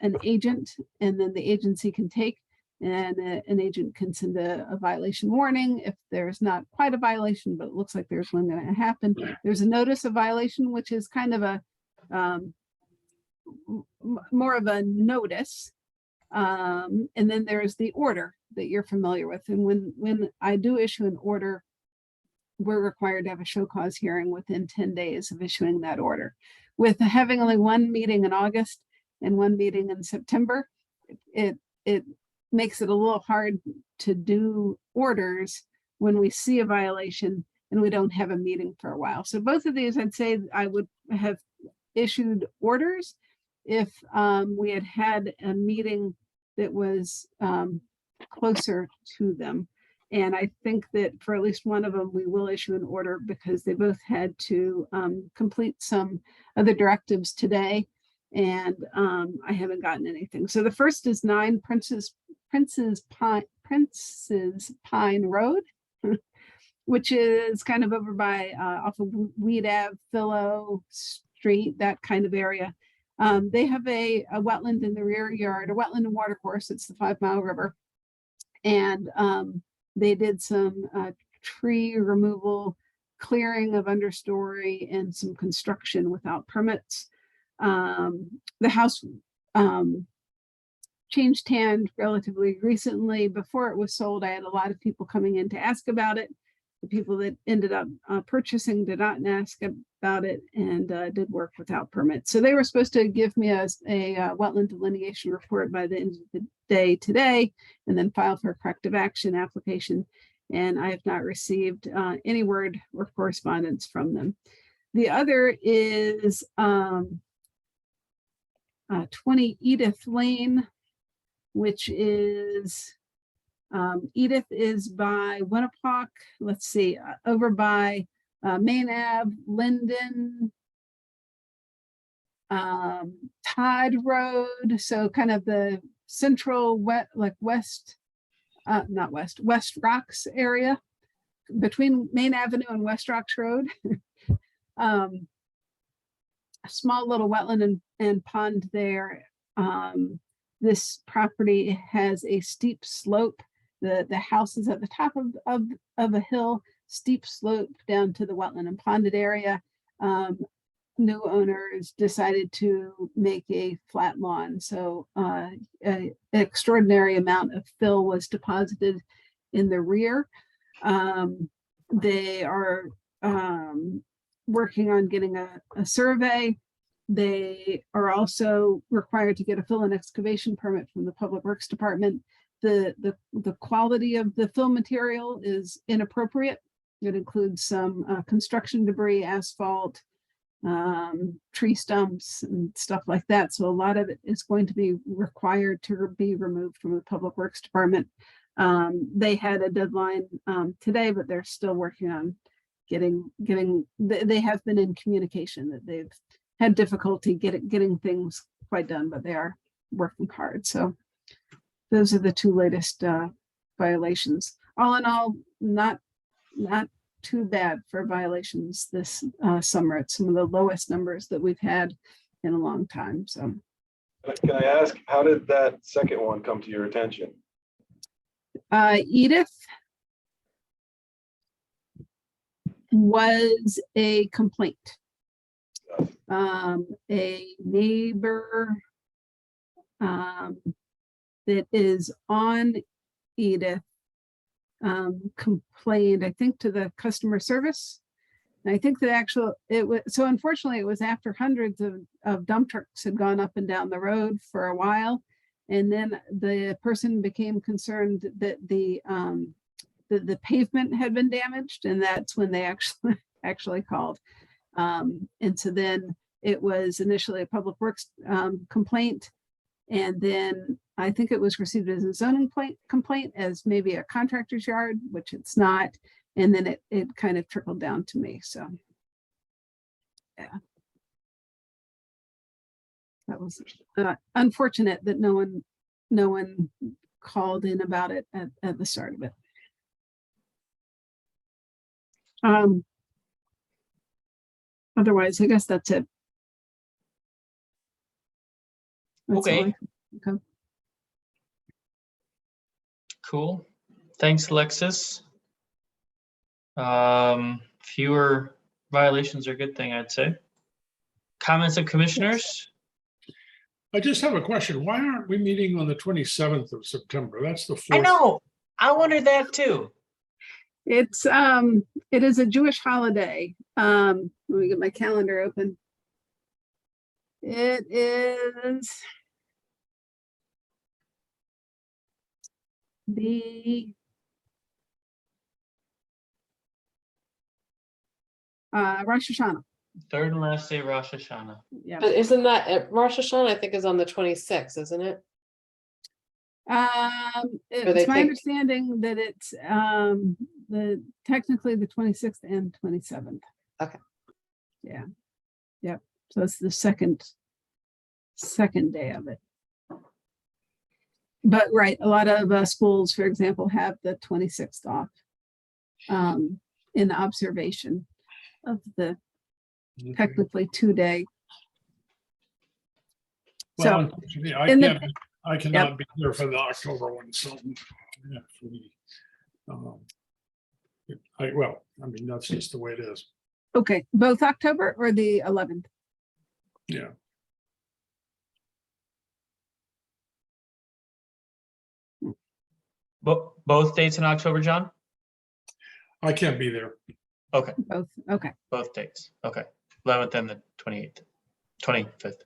an agent and then the agency can take, and an agent can send a violation warning if there's not quite a violation, but it looks like there's one going to happen. There's a notice of violation, which is kind of a more of a notice. And then there's the order that you're familiar with. And when I do issue an order, we're required to have a show cause hearing within 10 days of issuing that order. With having only 1 meeting in August and 1 meeting in September, it makes it a little hard to do orders when we see a violation and we don't have a meeting for a while. So both of these, I'd say I would have issued orders if we had had a meeting that was closer to them. And I think that for at least one of them, we will issue an order because they both had to complete some other directives today. And I haven't gotten anything. So the first is 9 Prince's Pine Road, which is kind of over by off of Weed Ave, Philo Street, that kind of area. They have a wetland in the rear yard, a wetland and watercourse. It's the 5 Mile River. And they did some tree removal, clearing of understory, and some construction without permits. The house changed hand relatively recently. Before it was sold, I had a lot of people coming in to ask about it. the people that ended up purchasing did not ask about it and did work without permit. So they were supposed to give me a wetland delineation report by the end of the day today, and then file for a corrective action application. And I have not received any word or correspondence from them. The other is 20 Edith Lane, which is Edith is by Winnapock. Let's see, over by Main Ave, Linden, Todd Road. So kind of the central West Rocks area between Main Avenue and West Rocks Road. A small little wetland and pond there. This property has a steep slope. The house is at the top of a hill, steep slope down to the wetland and ponded area. New owners decided to make a flat lawn. So an extraordinary amount of fill was deposited in the rear. They are working on getting a survey. They are also required to get a fill and excavation permit from the Public Works Department. The quality of the fill material is inappropriate. It includes some construction debris, asphalt, tree stumps and stuff like that. So a lot of it is going to be required to be removed from the Public Works Department. They had a deadline today, but they're still working on getting, they have been in communication that they've had difficulty getting things quite done, but they are working hard. So those are the two latest violations. All in all, not too bad for violations this summer. It's some of the lowest numbers that we've had in a long time. So Can I ask, how did that second one come to your attention? Edith was a complaint. A neighbor that is on Edith complained, I think, to the customer service. And I think that it was, so unfortunately it was after hundreds of dump trucks had gone up and down the road for a while. And then the person became concerned that the pavement had been damaged, and that's when they actually called. And so then it was initially a Public Works complaint, and then I think it was received as a zoning complaint as maybe a contractor's yard, which it's not. And then it kind of trickled down to me. So yeah, that was unfortunate that no one called in about it at the start of it. Otherwise, I guess that's it. That's all Okay. okay. Cool. Thanks, Alexis. Fewer violations are a good thing, I'd say. Comments of commissioners? I just have a question. Why aren't we meeting on the 27th of September? That's the 4th. I know. I wondered that too. It is a Jewish holiday. Let me get my calendar open. It is the Rosh Hashanah. Third and last day, Rosh Hashanah. Yeah. But isn't that Rosh Hashanah, I think, is on the 26th, isn't it? It's my understanding that it's technically the 26th and 27th. Okay. Yeah. Yep. So it's the second day of it. But right, a lot of schools, for example, have the 26th off in observation of the technically 2-day. Well, So unfortunately, I cannot be here for the October one. So yeah, I mean, that's just the way it is. okay, both October or the 11th? Yeah. Both dates in October, John? I can't be there. Okay, Both, okay. both dates. Okay, 11th and the 28th, 25th.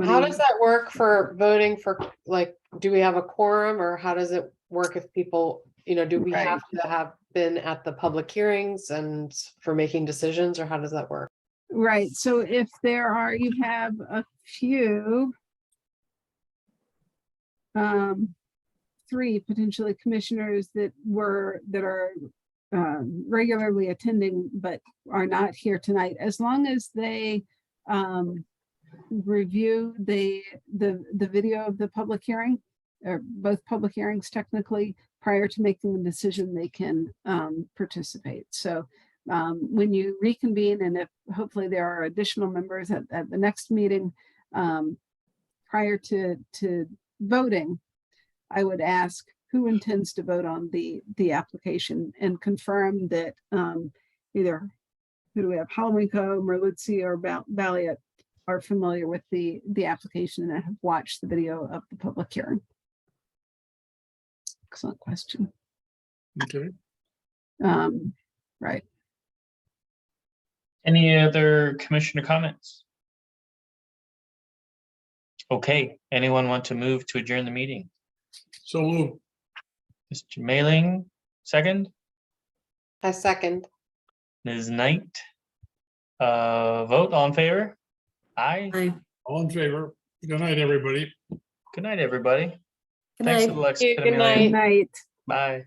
How does that work for voting for, like, do we have a quorum or how does it work if people, do we have to have been at the public hearings and for making decisions, or how does that work? Right, so if you have a few, 3 potentially commissioners that are regularly attending but are not here tonight, as long as they review the video of the public hearing, or both public hearings technically, prior to making the decision, they can participate. So when you reconvene, and if hopefully there are additional members at the next meeting, prior to voting, I would ask who intends to vote on the application and confirm that either, who do we have, Halamico, Merluzzi, or Valiant are familiar with the application and have watched the video of the public hearing. Excellent question. Okay. Right. Any other commissioner comments? Okay, anyone want to move to adjourn the meeting? So move. Mr. Mailing, second. I second. Ms. Knight. Vote, all in favor? Aye. Aye. All in favor. Good night, everybody. Good night, everybody. Good Thanks, night. Alexa. Good Amelia. Good night. Bye.